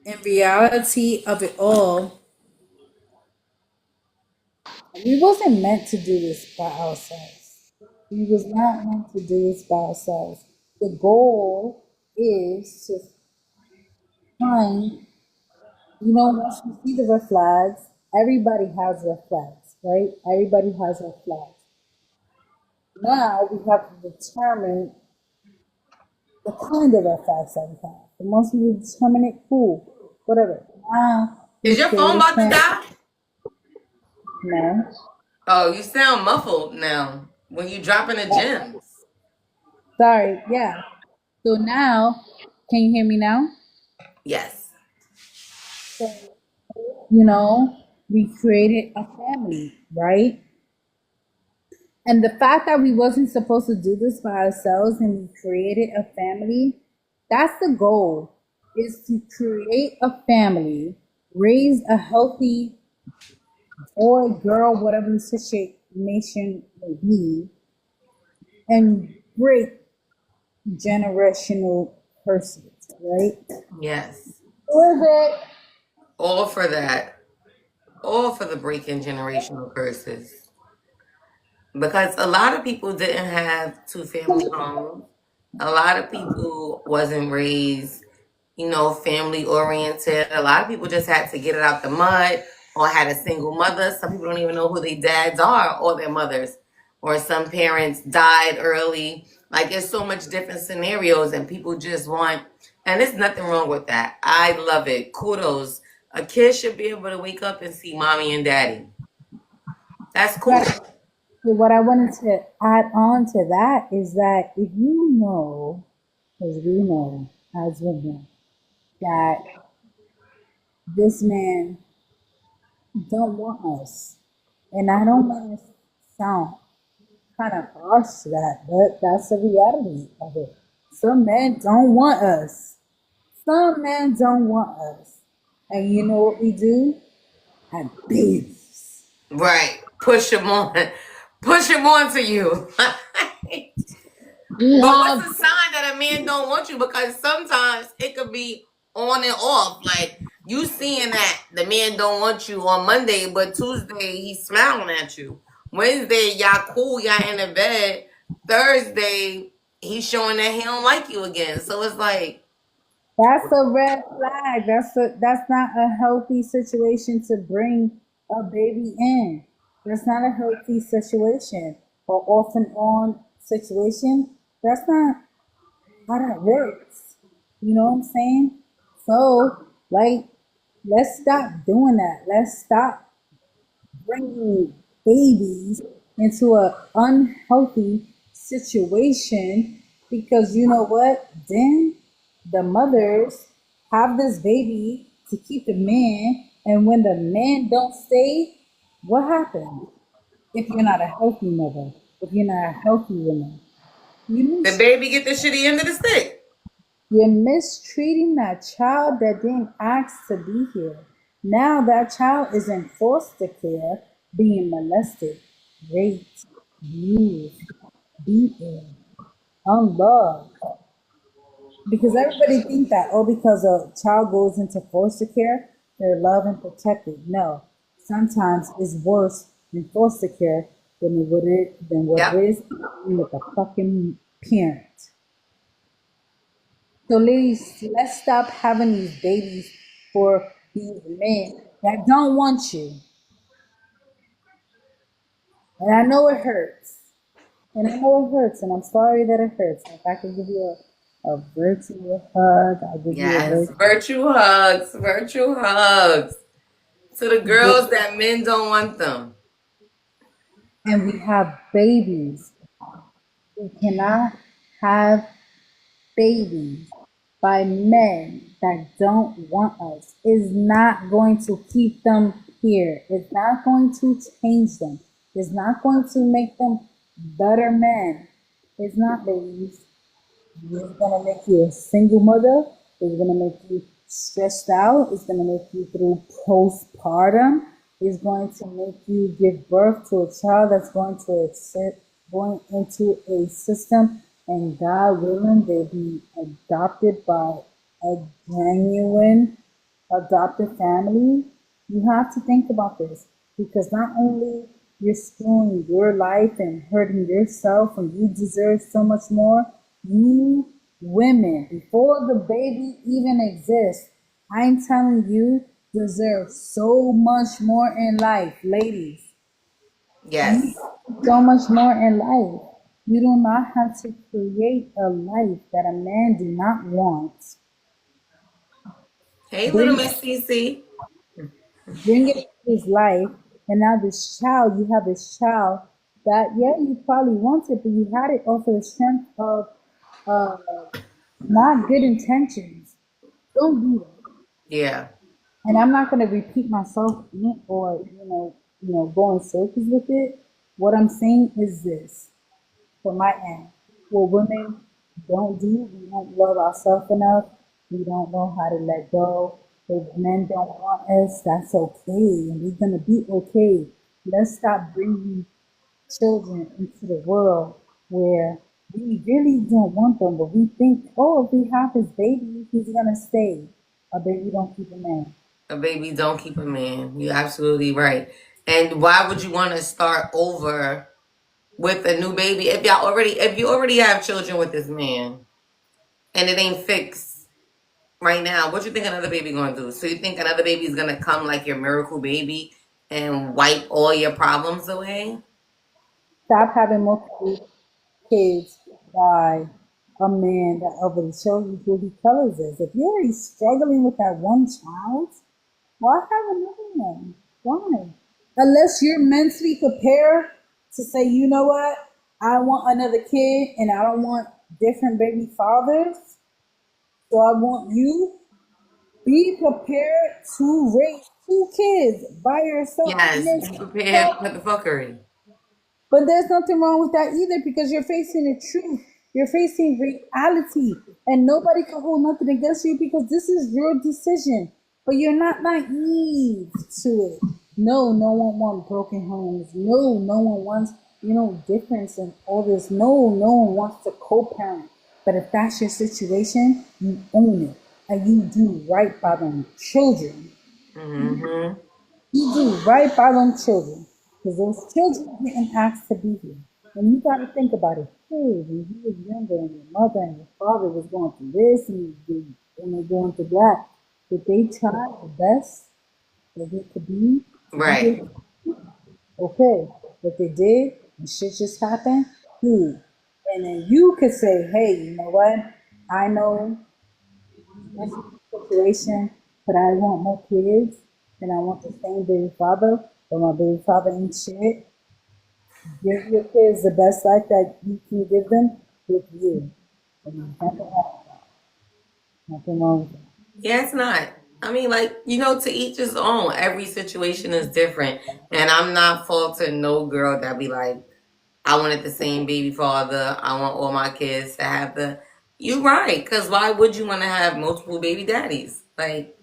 in reality of it all, we wasn't meant to do this by ourselves. We was not meant to do this by ourselves. The goal is to find, once you see the red flags, everybody has red flags, right? Everybody has red flags. Now we have to determine the kind of red flags that we have. And once we determine it, cool, whatever. Now Is we your create phone a about to plan. die? No. Oh, you sound muffled now when you dropping the gems. Sorry, yeah. So now, can you hear me now? Yes. So, we created a family, right? And the fact that we wasn't supposed to do this by ourselves and we created a family, that's the goal, is to create a family, raise a healthy boy, girl, whatever the situation may be, and break generational curses, right? Yes. Or that All for that. All for the breaking generational curses. Because a lot of people didn't have two family homes. A lot of people wasn't raised, family oriented. A lot of people just had to get it out the mud or had a single mother. Some people don't even know who their dads are or their mothers. Or some parents died early. Like there's so much different scenarios and people just want, and there's nothing wrong with that. I love it. Kudos. A kid should be able to wake up and see mommy and daddy. That's cool. Right. So what I wanted to add on to that is that if you know, as we know as women, that this man don't want us, and I don't want to sound kind of harsh to that, but that's the reality of it. Some men don't want us. Some men don't want us. And you know what we do? Have babies. Right. Push them on. Push them on to you. We But what's have the sign that a man don't want you? Because sometimes it could be on and off. Like you seeing that the man don't want you on Monday, but Tuesday he's smiling at you. Wednesday y'all cool, y'all in the bed. Thursday he's showing that he don't like you again. So it's like, That's a red flag. That's not a healthy situation to bring a baby in. That's not a healthy situation or off and on situation. That's not how that works. You know what I'm saying? So, like, let's stop doing that. Let's stop bringing babies into an unhealthy situation because you know what? Then the mothers have this baby to keep the man, and when the man don't stay, what happens? If you're not a healthy mother, if you're not a healthy woman, you the mis- baby get the shitty end of the stick. you're mistreating that child that didn't ask to be here. Now that child is in foster care, being molested, raped, abused, beaten, unloved. Because everybody think that, oh, because a child goes into foster care, they're loved and protected. No, sometimes it's worse in foster care than what it Yep. is with a fucking parent. So ladies, let's stop having these babies for these men that don't want you. And I know it hurts. And I know it hurts, and I'm sorry that it hurts. If I could give you a virtual hug, I'll give you a Yes. virtual. Virtue hugs. Virtue hugs. To the girls that men don't want them. And we have babies. We cannot have babies by men that don't want us. Is not going to keep them here. It's not going to change them. It's not going to make them better men. It's not, ladies. It's gonna make you a single mother. It's gonna make you stressed out. It's gonna make you through postpartum. It's going to make you give birth to a child that's going to accept going into a system, and God willing, they'll be adopted by a genuine adopted family. You have to think about this because not only you're screwing your life and hurting yourself, and you deserve so much more. You women, before the baby even exists, I'm telling you, deserve so much more in life, ladies. You Yes. so much more in life. You do not have to create a life that a man do not want. Hey, little Bring Miss Cece. bring it to his life, and now this child, you have this child that yeah, you probably wanted, but you had it off of the strength of uh, not good intentions. Don't do that. Yeah. And I'm not going to repeat myself or go in circles with it. What I'm saying is this from my end. What women don't do, we don't love ourselves enough. We don't know how to let go. If men don't want us, that's okay. And we're going to be okay. Let's stop bringing children into the world where we really don't want them, but we think, oh, if we have his baby, he's going to stay. A baby don't keep a man. A baby don't keep a man. You're absolutely right. And why would you want to start over with a new baby if you already have children with this man and it ain't fixed? right now, what you think another baby gonna do? So you think another baby is gonna come like your miracle baby and wipe all your problems away? Stop having multiple kids by a man that already shows you who he colors is. If you're already struggling with that one child, why have another one? Why? Unless you're mentally prepared to say, you know what, I want another kid and I don't want different baby fathers, so I want you. Be prepared to raise two kids by yourself. And Yes, then be prepared for the fuckery. but there's nothing wrong with that either because you're facing the truth. You're facing reality. And nobody can hold nothing against you because this is your decision. But you're not naive to it. No, no one wants broken homes. No, no one wants, difference and all this. No, no one wants to co-parent. But if that's your situation, you own it. And you do right by them children. Mm-hmm. You do right by them children. Because those children didn't ask to be here. And you got to think about it. Hey, when you was younger and your mother and your father was going through this and they're going through that, did they try the best that they could be? Right. Okay. If they did, and shit just happened, cool. And then you could say, hey, you know what? I know this is the situation, but I want more kids and I want the same baby father, but my baby father ain't shit. Give your kids the best life that you can give them with you. And there's nothing wrong with that. Yeah, it's not. I mean, like, to each his own. Every situation is different. And I'm not faulting no girl that be like, I wanted the same baby father. I want all my kids to have the. You right. Because why would you want to have multiple baby daddies? Like,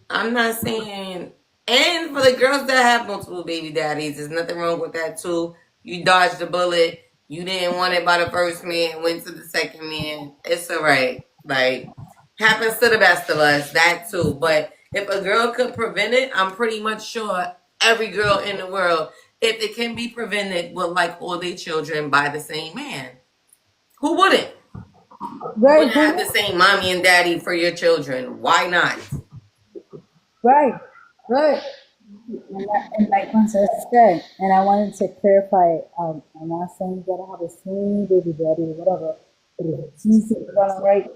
I'm not saying. And for the girls that have multiple baby daddies, there's nothing wrong with that, too. You dodged the bullet. You didn't want it by the first man, went to the second man. It's all right. Like, happens to the best of us, that too. But if a girl could prevent it, I'm pretty much sure every girl in the world, if it can be prevented, would like all their children by the same man. Who wouldn't? You Right, wouldn't have the same mommy and daddy for your children. Why not? right, right. And like Princess said, and I wanted to clarify it. I'm not saying you gotta have the same baby daddy or whatever, but if it's easy to run the right,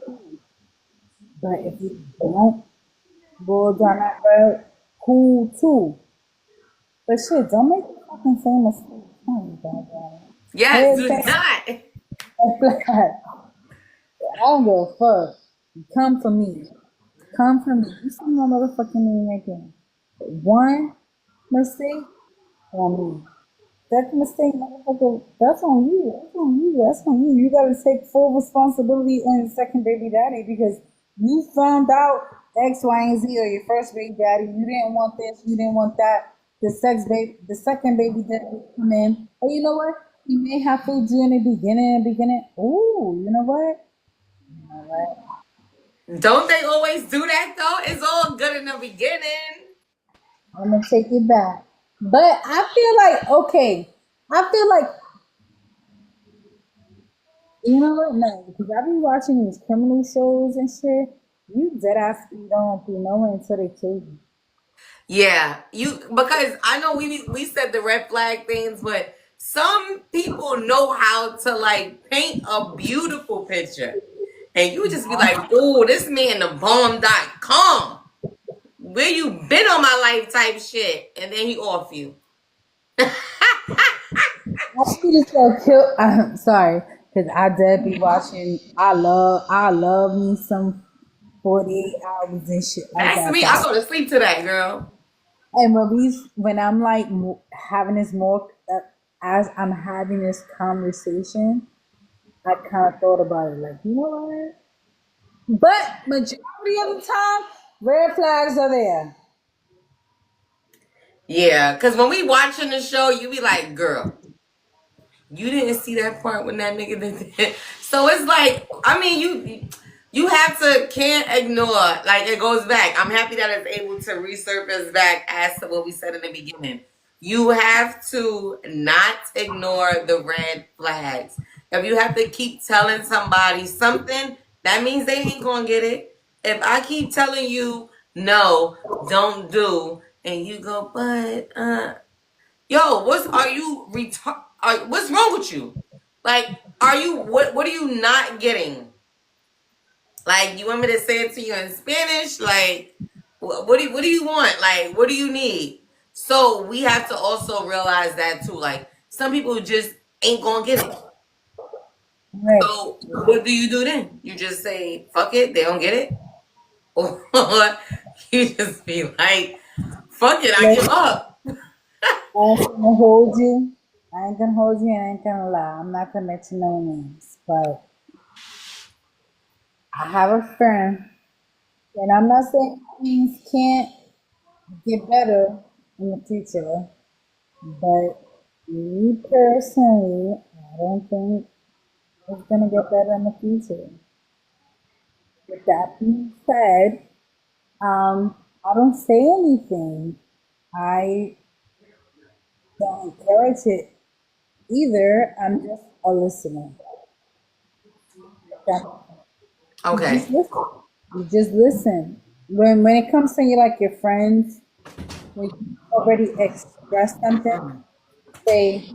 but if you don't go down that road, cool too. But shit, don't make the fucking same mistake. Oh, God. Yes, Head do back, not. flat. I don't give a fuck. Come for me. Come for me. You see my motherfucking name right there. One mistake on me. That mistake, motherfucker, that's on you. That's on you. That's on you. You gotta take full responsibility on your second baby daddy because you found out X, Y, and Z or your first baby daddy. You didn't want this, you didn't want that. The second baby daddy come in. And you know what? He may have fooled you in the beginning. Ooh, you know what? You know what? Don't they always do that though? It's all good in the beginning. I'm gonna take it back. But I feel like okay. I feel like you know what? No, because I be watching these criminal shows and shit. You dead ass speed on through nowhere until they kill you. Yeah, because I know we said the red flag things, but some people know how to like paint a beautiful picture. And you just be like, oh, this man the bomb.com. Where you been all my life type shit. And then he off you. I see this show kill. I'm sorry, because I did be watching. I love me some 48 hours and shit like That's that. me. I go to sleep to that, girl. And when I'm like having this more, as I'm having this conversation, I kind of thought about it. Like, you know what? But majority of the time, red flags are there. Yeah, because when we watching the show, you be like, girl, you didn't see that part when that nigga did that. So it's like, I mean, you have to can't ignore. Like it goes back. I'm happy that it's able to resurface back as to what we said in the beginning. You have to not ignore the red flags. If you have to keep telling somebody something, that means they ain't gonna get it. If I keep telling you no, don't do, and you go, but yo, what's wrong with you? Like, are you what are you not getting? Like, you want me to say it to you in Spanish? Like, what do you want? Like, what do you need? So we have to also realize that too. Like, some people just ain't gonna get it. Right. So what do you do then? You just say fuck it, they don't get it, or you just be like, fuck it, I give Look, up. I ain't gonna hold you. I ain't gonna hold you and I ain't gonna lie. I'm not gonna mention no names. But I have a friend, and I'm not saying things can't get better in the future, but me personally, I don't think it's gonna get better in the future. With that being said, I don't say anything. I don't encourage it either. I'm just a listener. That, you Okay. just listen. You just listen. When it comes to you like your friends, when you already express something, say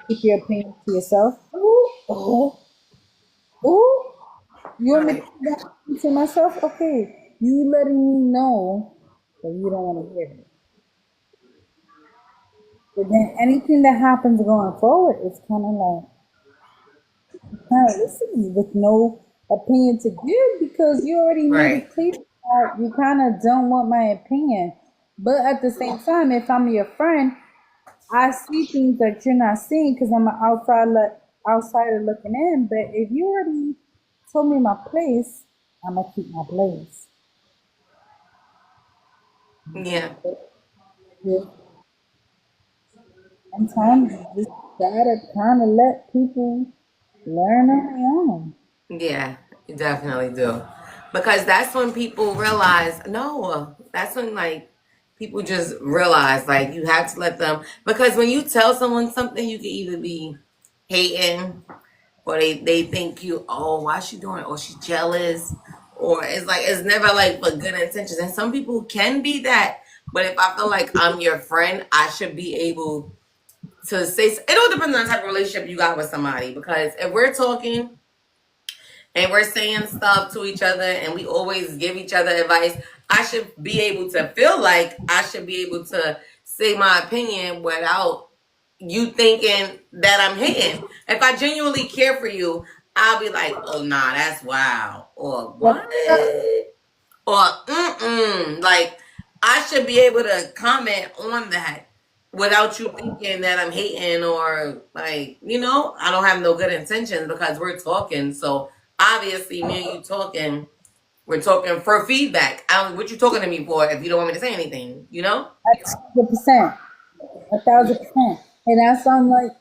keep your opinion to yourself. Ooh, oh, ooh. You want me to Right. keep that to myself? Okay. You letting me know that you don't want to hear it. But then anything that happens going forward, it's kind of listening with no opinion to give because you already made Right. it clear that you kind of don't want my opinion. But at the same time, if I'm your friend, I see things that you're not seeing because I'm an outsider looking in. But if you already told me my place, I'm gonna keep my place. Yeah. Yeah. Sometimes you just gotta kind of let people learn on their own. Yeah, you definitely do. Because that's when people realize, no, that's when like people just realize like you have to let them, because when you tell someone something, you can either be hating, or they think you, oh, why is she doing it? Or she's jealous. Or it's like it's never like for good intentions. And some people can be that. But if I feel like I'm your friend, I should be able to say it all depends on the type of relationship you got with somebody. Because if we're talking and we're saying stuff to each other and we always give each other advice, I should be able to feel like I should be able to say my opinion without you thinking that I'm hating. If I genuinely care for you, I'll be like, oh nah, that's wild. Or what? Or like I should be able to comment on that without you thinking that I'm hating, or like, I don't have no good intentions because we're talking. So obviously me and you talking, we're talking for feedback. What you talking to me for if you don't want me to say anything, you know? 100%, 1,000%. And that's why I'm like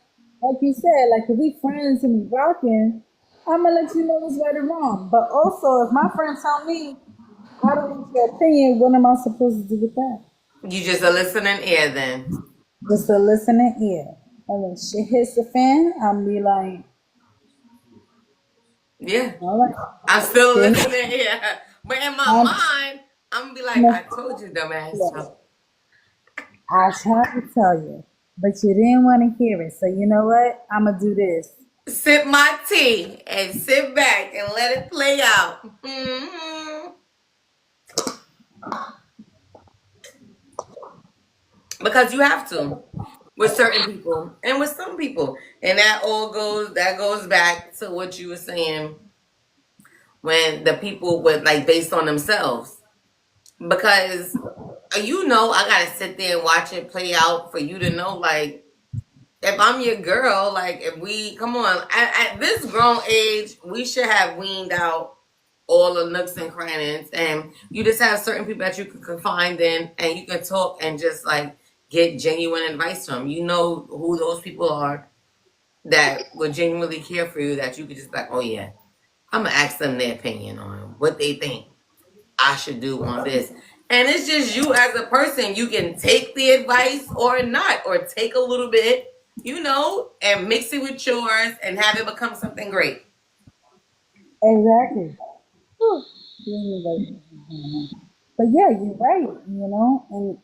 you said, like if we friends and we rocking, I'm gonna let you know what's right and wrong. But also, if my friends tell me I don't want your opinion, what am I supposed to do with that? You just a listening ear then. Just a listening ear. And when shit hits the fan, I'm be like, Yeah. all right, I'm still shit. listening here. But in my I'm, mind, I'm gonna be like, I told you, dumbass. yes, I tried to tell you, but you didn't want to hear it. So you know what? I'm gonna do this. Sip my tea and sit back and let it play out. Hmm. Because you have to with certain people and with some people, and that goes back to what you were saying when the people would like based on themselves. Because I gotta sit there and watch it play out for you to know, like, if I'm your girl, like, if we come on at this grown age, we should have weaned out all the nooks and crannies, and you just have certain people that you can confide in, and you can talk and just like get genuine advice from. You know who those people are that would genuinely care for you. That you could just be like, oh yeah, I'm gonna ask them their opinion on what they think I should do on this. And it's just you as a person. You can take the advice or not, or take a little bit, and mix it with yours and have it become something great. Exactly. Whew. But yeah, you're right, and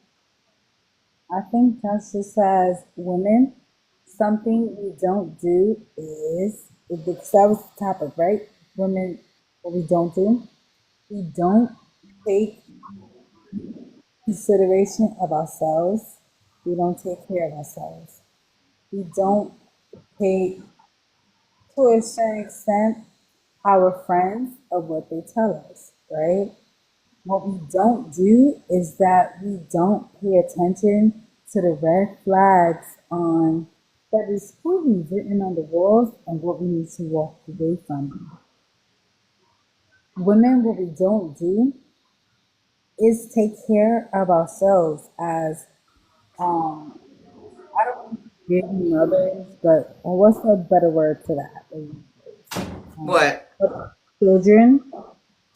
I think that's just as women, something we don't do is, because that was the topic, right? Women, what we don't do, we don't take consideration of ourselves. We don't take care of ourselves. We don't take, to a certain extent, our friends of what they tell us, right? What we don't do is that we don't pay attention to the red flags on that is clearly written on the walls and what we need to walk away from. Women, what we don't do is take care of ourselves as um I don't want to give mothers, but what's a better word to that? What? Children,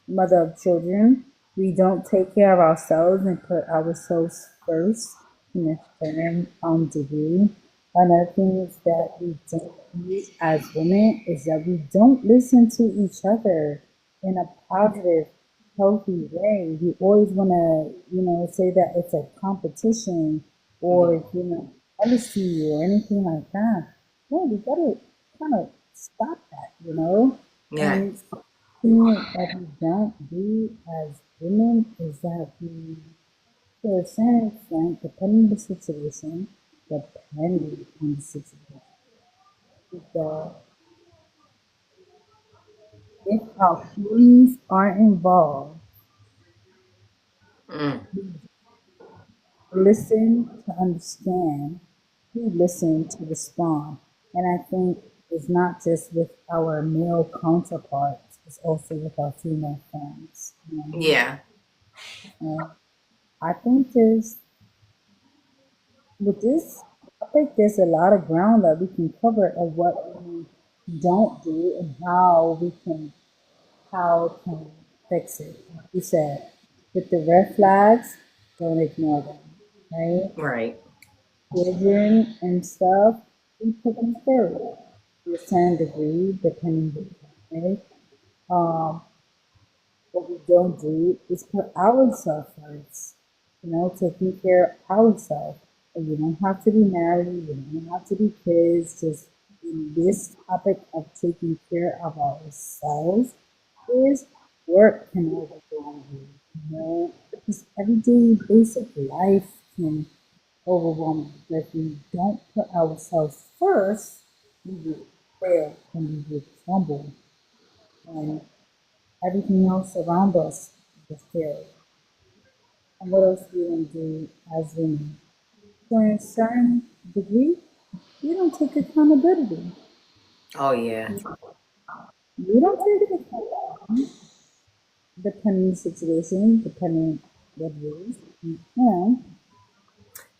mother of children, we don't take care of ourselves and put ourselves first in a certain degree. Another thing is that we don't do as women is that we don't listen to each other in a positive, healthy way. We always want to, say that it's a competition or, jealousy or anything like that. Yeah, we gotta kind of stop that. And Yes. thing that we don't do as women is that we, to a certain extent, depending on the situation, because if our feelings are involved, Mm. listen to understand, we listen to respond. And I think it's not just with our male counterparts, it's also with our female friends. Yeah. And I think there's with this topic, there's a lot of ground that we can cover of what we don't do and how can fix it. Like you said, with the red flags, don't ignore them, right? Right. Children and stuff, we put them first to a certain degree, depending, right? Um, what we don't do is put ourselves first, taking care of ourselves. And you don't have to be married, you don't have to be kids, just in this topic of taking care of ourselves is work can overwhelm you, because everyday basic life can overwhelm you. But if we don't put ourselves first, we will fail and we will crumble. And everything else around us is failure. And what else do we want to do as women? To a certain degree, we don't take accountability. Oh yeah. We don't take accountability, depending on the situation, depending what it is.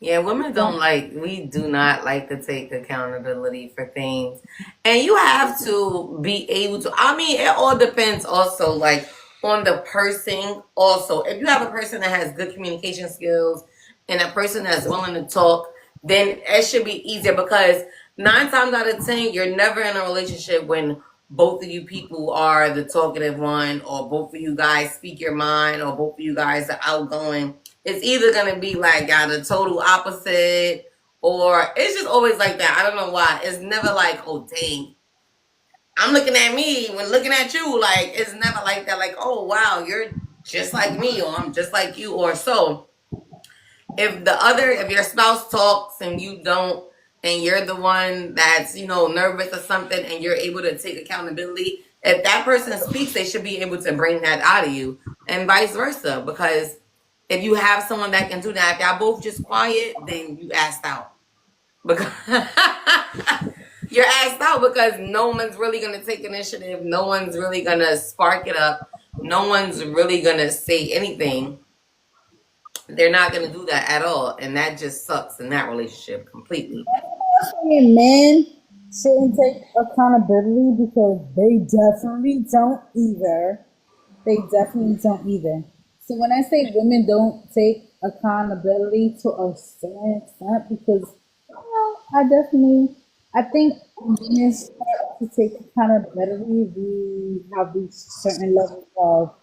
Yeah, women don't Don't like, we do not like to take accountability for things. And you have to be able to, I mean, it all depends also, like, on the person also. If you have a person that has good communication skills and a person that's willing to talk, then it should be easier because 9 times out of 10, you're never in a relationship when both of you people are the talkative one, or both of you guys speak your mind, or both of you guys are outgoing. It's either gonna be like got a total opposite, or it's just always like that. I don't know why. It's never like, oh dang, I'm looking at me when looking at you. Like it's never like that. Like, oh wow, you're just like me, or I'm just like you, or so. If your spouse talks and you don't, and you're the one that's nervous or something, and you're able to take accountability, if that person speaks, they should be able to bring that out of you, and vice versa. Because if you have someone that can do that, if y'all both just quiet, then you asked out. Because you're asked out because no one's really gonna take initiative. No one's really gonna spark it up. No one's really gonna say anything. They're not gonna do that at all, and that just sucks in that relationship completely. saying men shouldn't take accountability because they definitely don't either. They definitely don't either. So when I say women don't take accountability to a certain extent, because I think when women start to take accountability, we have reached a certain level of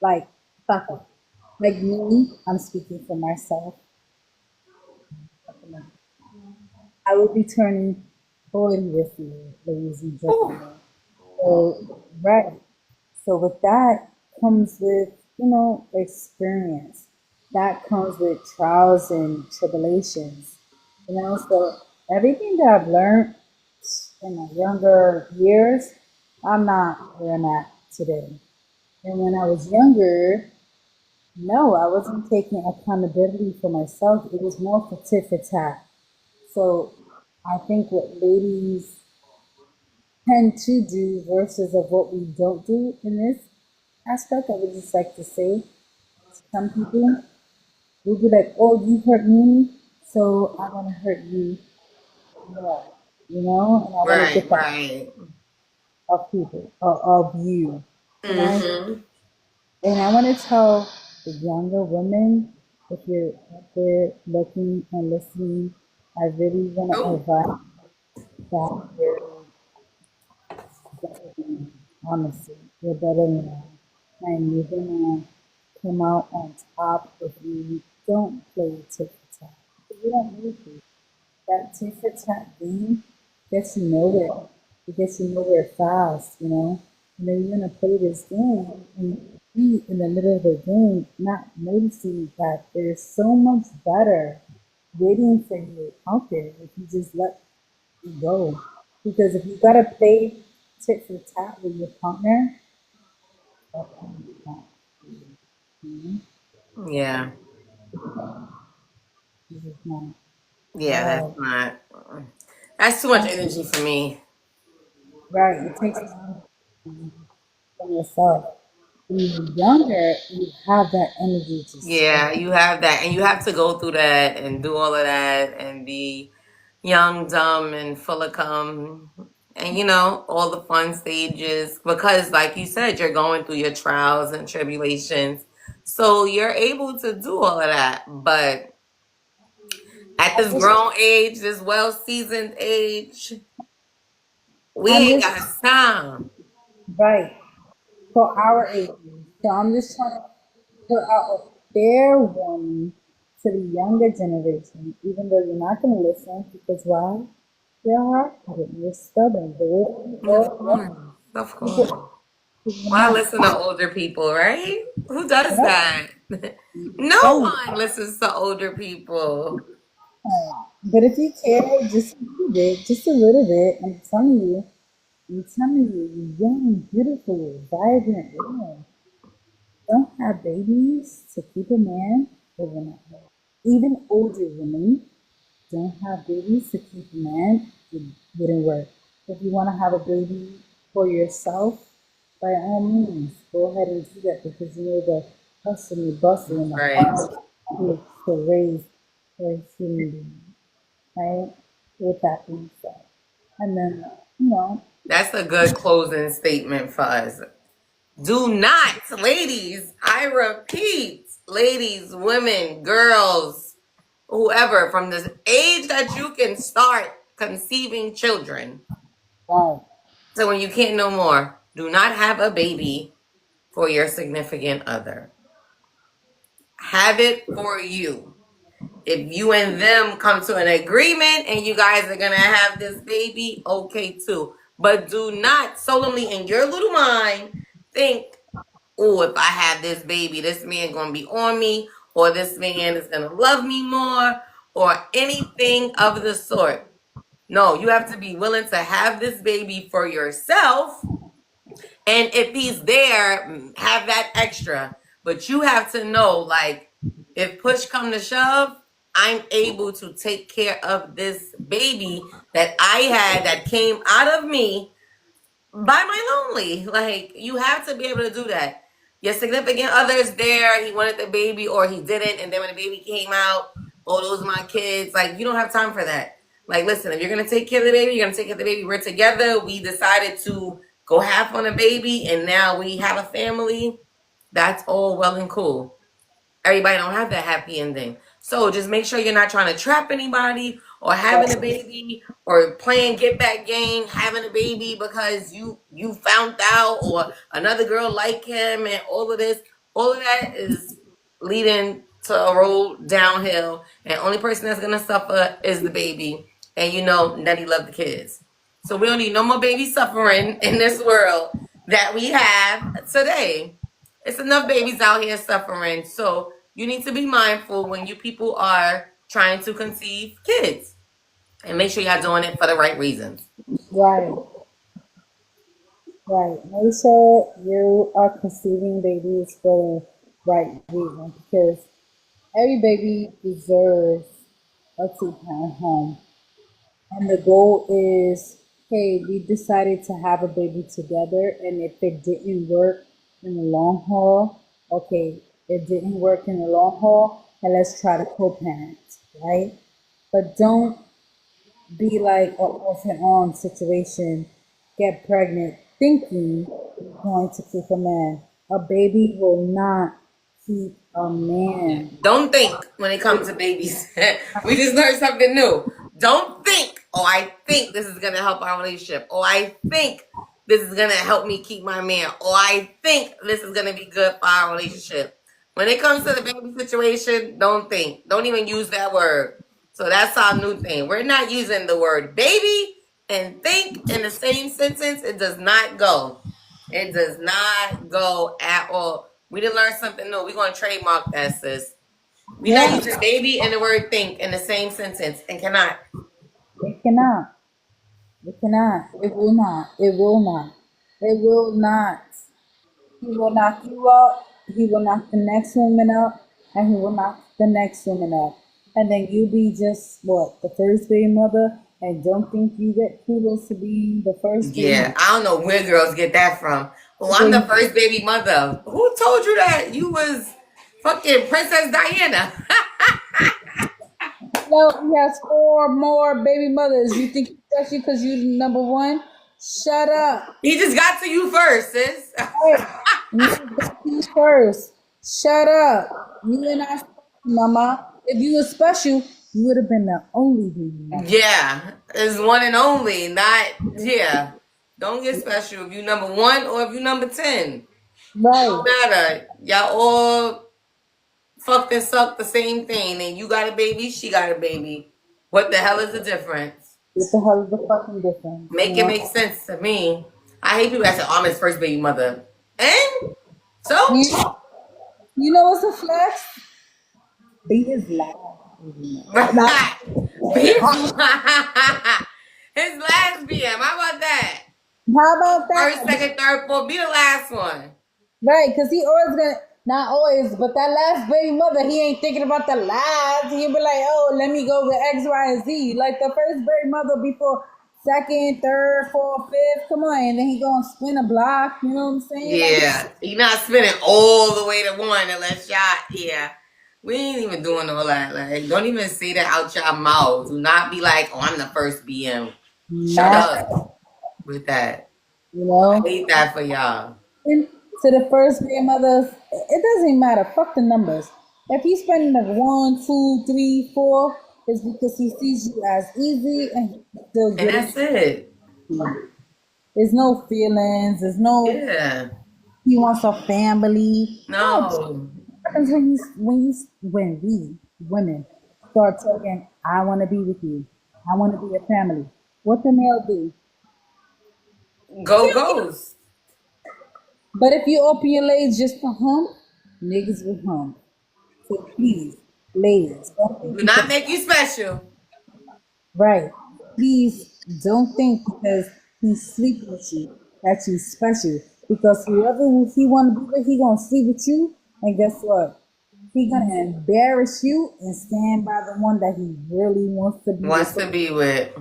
Like, fuck it. Like me, I'm speaking for myself. I will be turning 40 this year, ladies and Ooh. gentlemen. So, right. So with that comes with, experience. That comes with trials and tribulations. So everything that I've learned in my younger years, I'm not where I'm at today. And when I was younger, no, I wasn't taking accountability for myself. It was more for tit for tat. So I think what ladies tend to do versus of what we don't do in this aspect, I would just like to say, some people will be like, "Oh, you hurt me, so I want to hurt you more," and I want to Right, get that right. of people, of you, and Mm-hmm. I want to tell the younger women, if you're out there looking and listening, I really want to Oh, advise that you're better than, honestly, you're better than that. And you're gonna come out on top if you don't play tit for tat. If you don't need to. That tit for tat game gets you nowhere. It gets you nowhere fast. And then you're gonna play this game and be in the middle of the game, not noticing that there's so much better waiting for you out there if you just let it go. Because if you gotta play tit for tat with your partner, mm-hmm, yeah. this is not Yeah, that's all not. That's too much energy for me. right. It takes time from yourself. When you're younger, you have that energy to Yeah, spend. you have that, and you have to go through that and do all of that and be young, dumb, and full of cum, and all the fun stages because, like you said, you're going through your trials and tribulations, so you're able to do all of that. But at I'm this just, grown age, this well seasoned age, we I'm ain't just got time. right for our age. So I'm just trying to put out a fair warning to the younger generation, even though you're not going to listen because why? You're hard-headed, you're stubborn. The way Of you course, of course. people, you're Why not listen to older people, right? Who does right. that? No Right. one listens to older people. But if you care just a little bit, I'm telling you, you young, beautiful, vibrant women don't have babies to keep a man living at home. Even older women don't have babies to keep a man. It wouldn't work. If you want to have a baby for yourself, by all means, go ahead and do that because the hustle and the bustle and the Right. hard work to raise a human being, right? With that being said. And then, you know, That's a good closing statement for us. Do not, ladies, I repeat, ladies, women, girls, whoever, from the age that you can start conceiving children right. to when you can't no more, do not have a baby for your significant other. Have it for you. If you and them come to an agreement and you guys are gonna have this baby, okay too. But do not solemnly in your little mind think, oh, if I have this baby, this man gonna be on me, or this man is gonna love me more, or anything of the sort. No, you have to be willing to have this baby for yourself, and if he's there, have that extra. But you have to know, like, if push come to shove, I'm able to take care of this baby that I had that came out of me by my lonely. Like, you have to be able to do that. Your significant other's there, he wanted the baby or he didn't, and then when the baby came out, oh, those are my kids. Like, you don't have time for that. Like, listen, if you're gonna take care of the baby, you're gonna take care of the baby. We're together. We decided to go half on a baby, and now we have a family. That's all well and cool. Everybody don't have that happy ending. So just make sure you're not trying to trap anybody or having a baby or playing get back game, having a baby because you found out or another girl like him and all of this. all of that is leading to a roll downhill, and only person that's gonna suffer is the baby. And you know, Nettie love the kids, so we don't need no more baby suffering in this world that we have today. It's enough babies out here suffering, so you need to be mindful when you people are trying to conceive kids, and make sure y'all doing it for the right reasons. Right, right. Make sure you are conceiving babies for the right reason because every baby deserves a two-parent home. And the goal is, hey, we decided to have a baby together, and if it didn't work in the long haul, okay, it didn't work in the long haul, and let's try to co-parent, right? But don't be like an off and on situation, get pregnant thinking you're going to keep a man. A baby will not keep a man. Don't think when it comes to babies. We just learned something new. Don't think, oh, I think this is gonna help our relationship. Oh, I think this is gonna help me keep my man. Oh, I think this is gonna be good for our relationship. When it comes to the baby situation, don't think. Don't even use that word. So that's our new thing. We're not using the word baby and think in the same sentence. It does not go. It does not go at all. We didn't learn something new. We're going to trademark that, sis. We're not Yeah, using baby and the word think in the same sentence and cannot. it cannot. It cannot. It will not. It will not. It will not. He will knock you up. He will knock the next woman up. And he will knock the next woman up. And then you be just what? The first baby mother and don't think you get kudos to be the first baby Yeah, mother. I don't know where girls get that from. Oh, I'm the first baby mother. Who told you that? You was fucking Princess Diana. No, he has four more baby mothers. You think especially because you number one? Shut up. He just got to you first, sis. Hey, you got you first. Shut up. You and I, mama. If you were special, you would have been the only baby mother. Yeah, it's one and only, not, yeah. Don't get special if you number one or if you number 10. Don't Right. matter. Y'all all fucked and sucked the same thing. And you got a baby, she got a baby. What the hell is the difference? What the hell is the fucking difference? Make it make sense to me. I hate people that say, oh, I'm his first baby mother. And so? You, you know what's a flex? Be his last. Not, His lesbian. How about that? how about First, that? second, third, fourth. Be the last one. Right, because he always gonna not always, but that last baby mother, he ain't thinking about the last. He'll be like, oh, let me go with X, Y, and Z. Like the first baby mother before second, third, fourth, fifth. Come on, and then he gonna spin a block. You know what I'm saying? Like, Yeah, you're not spinning all the way to one unless y'all. Yeah, we ain't even doing all that. Like, don't even say that out your mouth. Do not be like, "Oh, I'm the first BM." Shut nah, up with that. you I know. hate that for y'all. And to the first baby mothers, it doesn't matter. Fuck the numbers. If he's spending like one, two, three, four, it's because he sees you as easy and he can still And get that's it. it. There's no feelings. There's no Yeah. he wants a family. No, No. happens when we women start talking, I want to be with you. I want to be a family. What the male do? Go goes. But if you open your legs just for hump, niggas will hump. So please, ladies, don't think Do not because make you special. right. Please don't think because he's sleeping with you that you special. Because whoever he want to be with, he gonna sleep with you. And guess what? He gonna embarrass you and stand by the one that he really wants to be with. Wants to be with.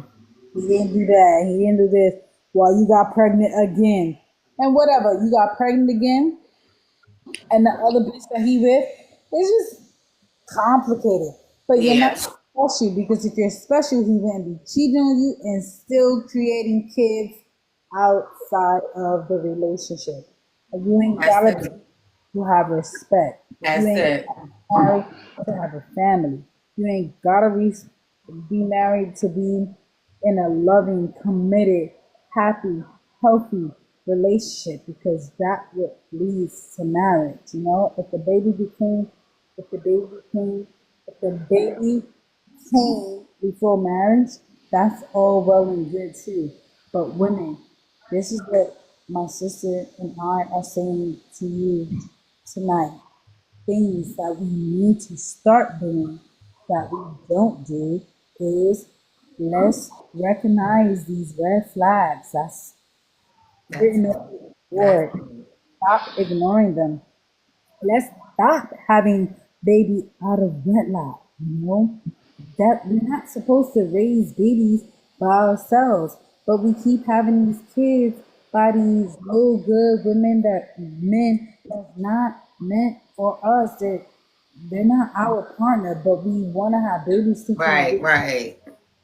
He didn't do that. He didn't do this. While you got pregnant again. And whatever, you got pregnant again, and the other bitch that he with, it's just complicated. But you're not Yeah. special because if you're special, he wouldn't be cheating on you and still creating kids outside of the relationship. And you ain't That's gotta it. be to have respect. You That's ain't it. married to have a family. You ain't gotta be married to be in a loving, committed, happy, healthy relationship, because that what leads to marriage. You know, if the baby became, if the baby came before marriage, that's all well and good too. But women, this is what my sister and I are saying to you tonight. Things that we need to start doing that we don't do is, let's recognize these red flags that's That's written it. on the That's board. Stop ignoring them. Let's stop having baby out of wedlock. You know that we're not supposed to raise babies by ourselves, but we keep having these kids by these no good women, that men that's not meant for us. That they're not our partner, but we want to have babies thinking right, we right.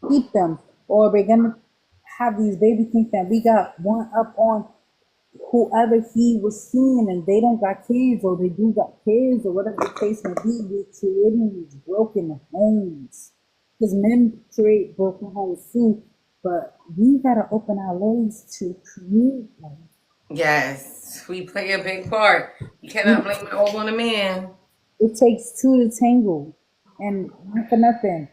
keep them, or we're gonna have these babies think that we got one up on whoever he was seeing, and they don't got kids, or they do got kids, or whatever the case may be. We're creating these broken homes, because men create broken homes too, but we gotta open our legs to create them. Yes, we play a big part. You cannot blame it all on a man. It takes two to tangle, and not for nothing,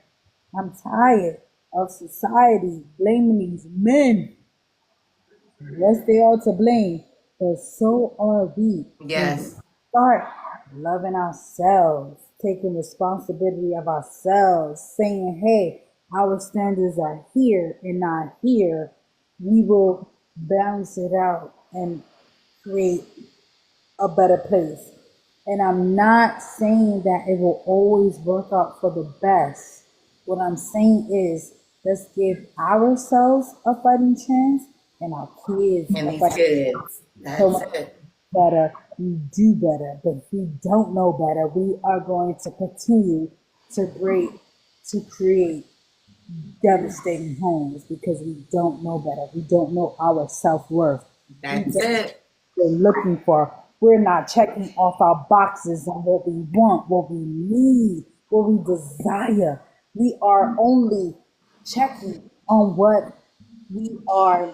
I'm tired of society blaming these men. Yes, they are to blame, but so are we. When we Yes, start loving ourselves, taking responsibility of ourselves, saying, hey, our standards are here and not here, we will balance it out and create a better place. And I'm not saying that it will always work out for the best. What I'm saying is, let's give ourselves a fighting chance and our kids and a these fighting chance. kids. So That's much it. better, we do better. But if we don't know better, we are going to continue to create devastating homes, because we don't know better. We don't know our self worth. We That's don't it. we're looking for. We're not checking off our boxes on what we want, what we need, what we desire. We are only checking on what we are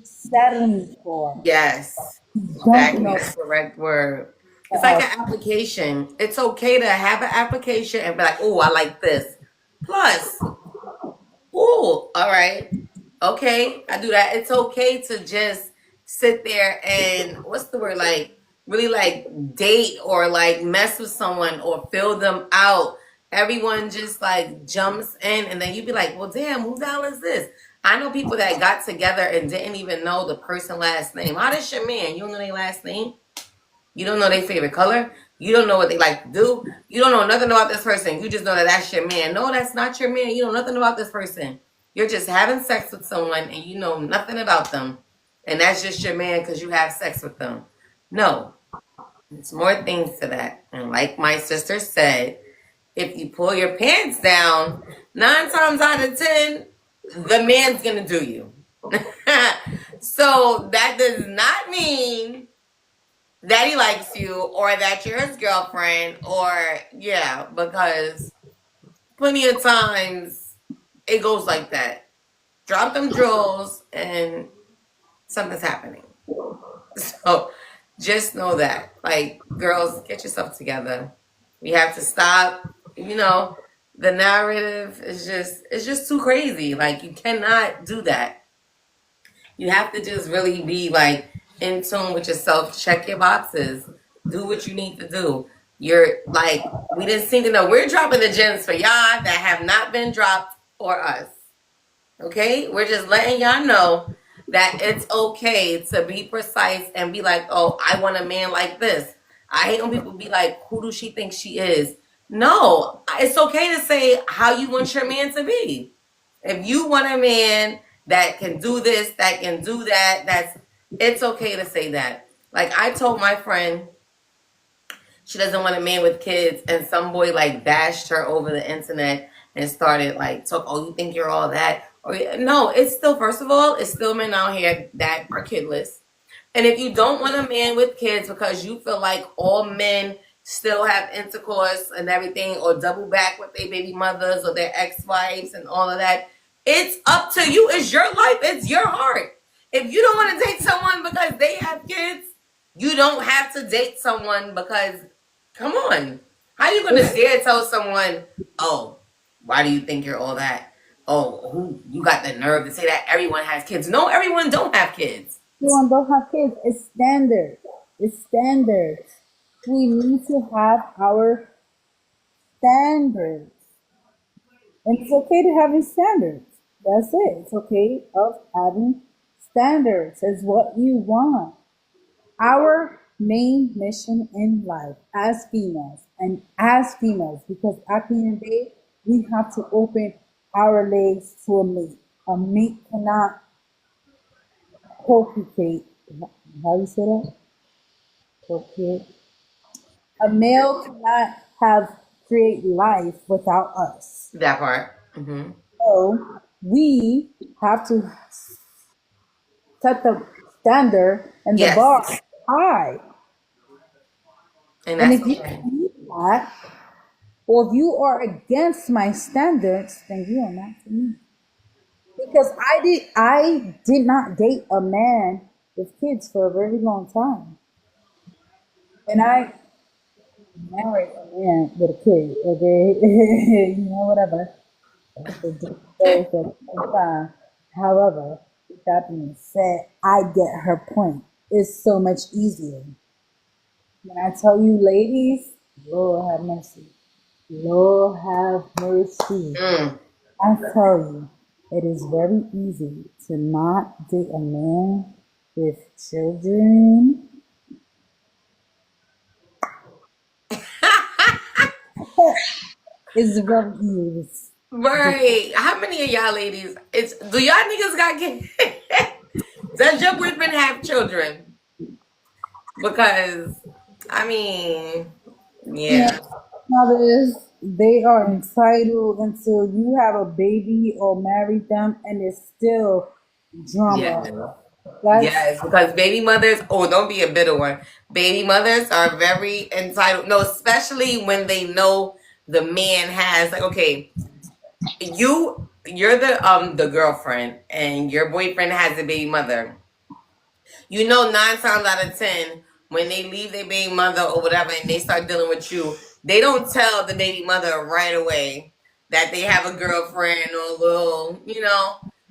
settling for. Yes, Don't exactly know the correct word. It's like for an us. application. It's okay to have an application and be like, oh, I like this. Plus, oh, all right. Okay, I do that. It's okay to just sit there and what's the word, like really like date or like mess with someone or fill them out. Everyone just like jumps in and then you be like, well, damn, who the hell is this? I know people that got together and didn't even know the person last name. How does your man? You don't know their last name? You don't know their favorite color. You don't know what they like to do. You don't know nothing about this person. You just know that that's your man. No, that's not your man. You know nothing about this person. You're just having sex with someone and you know nothing about them. And that's just your man because you have sex with them. No, it's more things to that. And like my sister said, if you pull your pants down, 9 times out of 10, the man's going to do you. So that does not mean that he likes you or that you're his girlfriend or yeah, because plenty of times it goes like that. Drop them drawers and something's happening. So just know that. Like, girls, get yourself together. We have to stop, you know, the narrative is just it's just too crazy. Like you cannot do that. You have to just really be like in tune with yourself. Check your boxes. Do what you need to do. You're like, we didn't seem to know. We're dropping the gems for y'all that have not been dropped for us. Okay? We're just letting y'all know that it's okay to be precise and be like, oh, I want a man like this. I hate when people be like, who does she think she is? No, it's okay to say how you want your man to be. If you want a man that can do this, that can do that, it's okay to say that. Like I told my friend, she doesn't want a man with kids, and some boy like bashed her over the internet and started like talk. Oh, you think you're all that? Or no, it's still first of all, it's still men out here that are kidless. And if you don't want a man with kids because you feel like all men still have intercourse and everything, or double back with their baby mothers or their ex-wives and all of that, it's up to you. It's your life. It's your heart. If you don't want to date someone because they have kids, you don't have to date someone because, come on. How you going to dare tell someone, oh, why do you think you're all that? Oh, who you got the nerve to say that everyone has kids? No, everyone don't have kids. Everyone don't have kids. It's standard. It's standard. We need to have our standards. And it's okay to having standards. That's it. It's okay of having standards. It's what you want. Our main mission in life as females, and as females, because at the end of the day, we have to open our legs to a mate. A mate cannot procreate. How you say that? Procreate. A male cannot have create life without us. That part. Mm-hmm. So we have to set the standard and the Yes. bar high. And And that's if you okay. do that, or if you are against my standards, then you are not for me. Because I did not date a man with kids for a very long time. And I married a man with a kid, okay? You know, whatever. That's a different time. However, with that being said, I get her point. It's so much easier. When I tell you, ladies, Lord have mercy. Lord have mercy. Mm. I tell you, it is very easy to not date a man with children. It's very easy. Right. How many of y'all ladies? Do y'all niggas got kids? Does your boyfriend have children? Because I mean, Yeah, yeah. mothers, they are entitled until you have a baby or marry them, and it's still Yeah. drama. That's Yes, because baby mothers, oh, don't be a bitter one. Baby mothers are very entitled. No, especially when they know the man has like, okay, you're the girlfriend and your boyfriend has a baby mother. You know, 9 times out of 10, when they leave their baby mother or whatever and they start dealing with you, they don't tell the baby mother right away that they have a girlfriend or a little,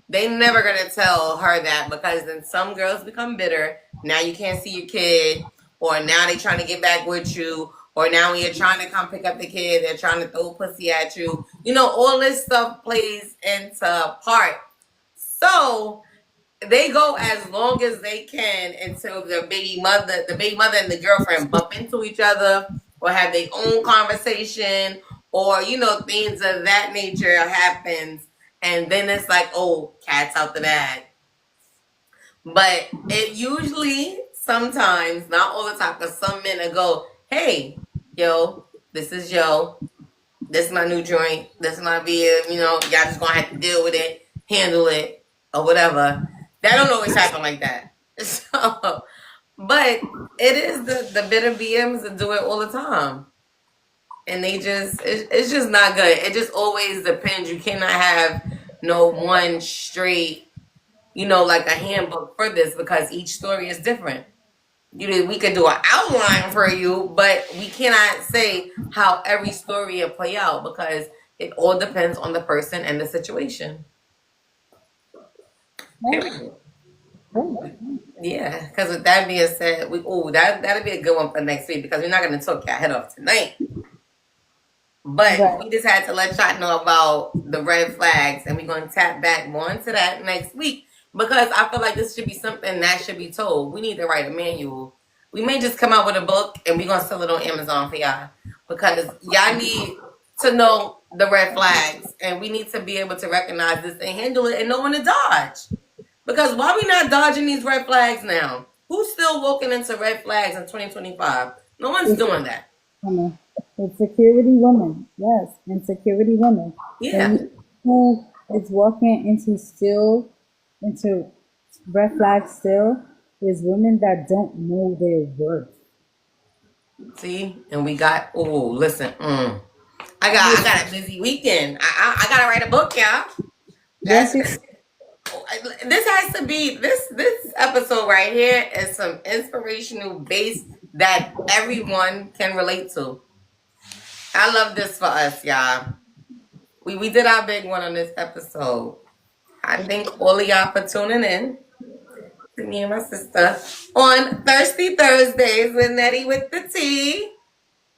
they never gonna tell her that because then some girls become bitter. Now you can't see your kid, or now they trying to get back with you, or now when you're trying to come pick up the kid, they're trying to throw pussy at you. All this stuff plays into part. So they go as long as they can until the baby mother and the girlfriend bump into each other or have their own conversation or things of that nature happens, and then it's like, oh, cat's out the bag. But it usually, sometimes, not all the time, because some men will go, hey, yo, this is yo, this is my new joint, this is my beer, y'all just gonna have to deal with it, handle it, or whatever. That don't always happen like that. So, but it is the bitter BMs that do it all the time. And it's just not good. It just always depends. You cannot have no one straight, like a handbook for this because each story is different. We could do an outline for you, but we cannot say how every story will play out because it all depends on the person and the situation. Period. Yeah, because with that being said, that'll be a good one for next week because we're not gonna talk your head off tonight. But right. we just had to let y'all know about the red flags, and we're gonna tap back more into that next week because I feel like this should be something that should be told. We need to write a manual. We may just come out with a book and we're gonna sell it on Amazon for y'all because y'all need to know the red flags, and we need to be able to recognize this and handle it and know when to dodge. Because why we not dodging these red flags now? Who's still walking into red flags in 2025? No one's doing that. Women. Insecurity women. Yes, insecurity women. Yeah. And who is walking into red flags still is women that don't know their worth. See, and we got. Oh, listen. I got a busy weekend. I gotta write a book, y'all. Don't That's you This has to be this episode right here is some inspirational base that everyone can relate to. I love this for us, y'all. We did our big one on this episode. I thank all of y'all for tuning in to me and my sister on Thirsty Thursdays with Nettie with the Tea.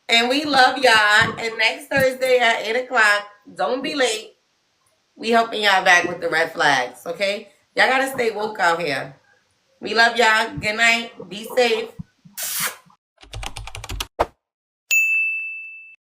And we love y'all. And next Thursday at 8 o'clock, don't be late. We helping y'all back with the red flags, okay? Y'all gotta stay woke out here. We love y'all. Good night. Be safe.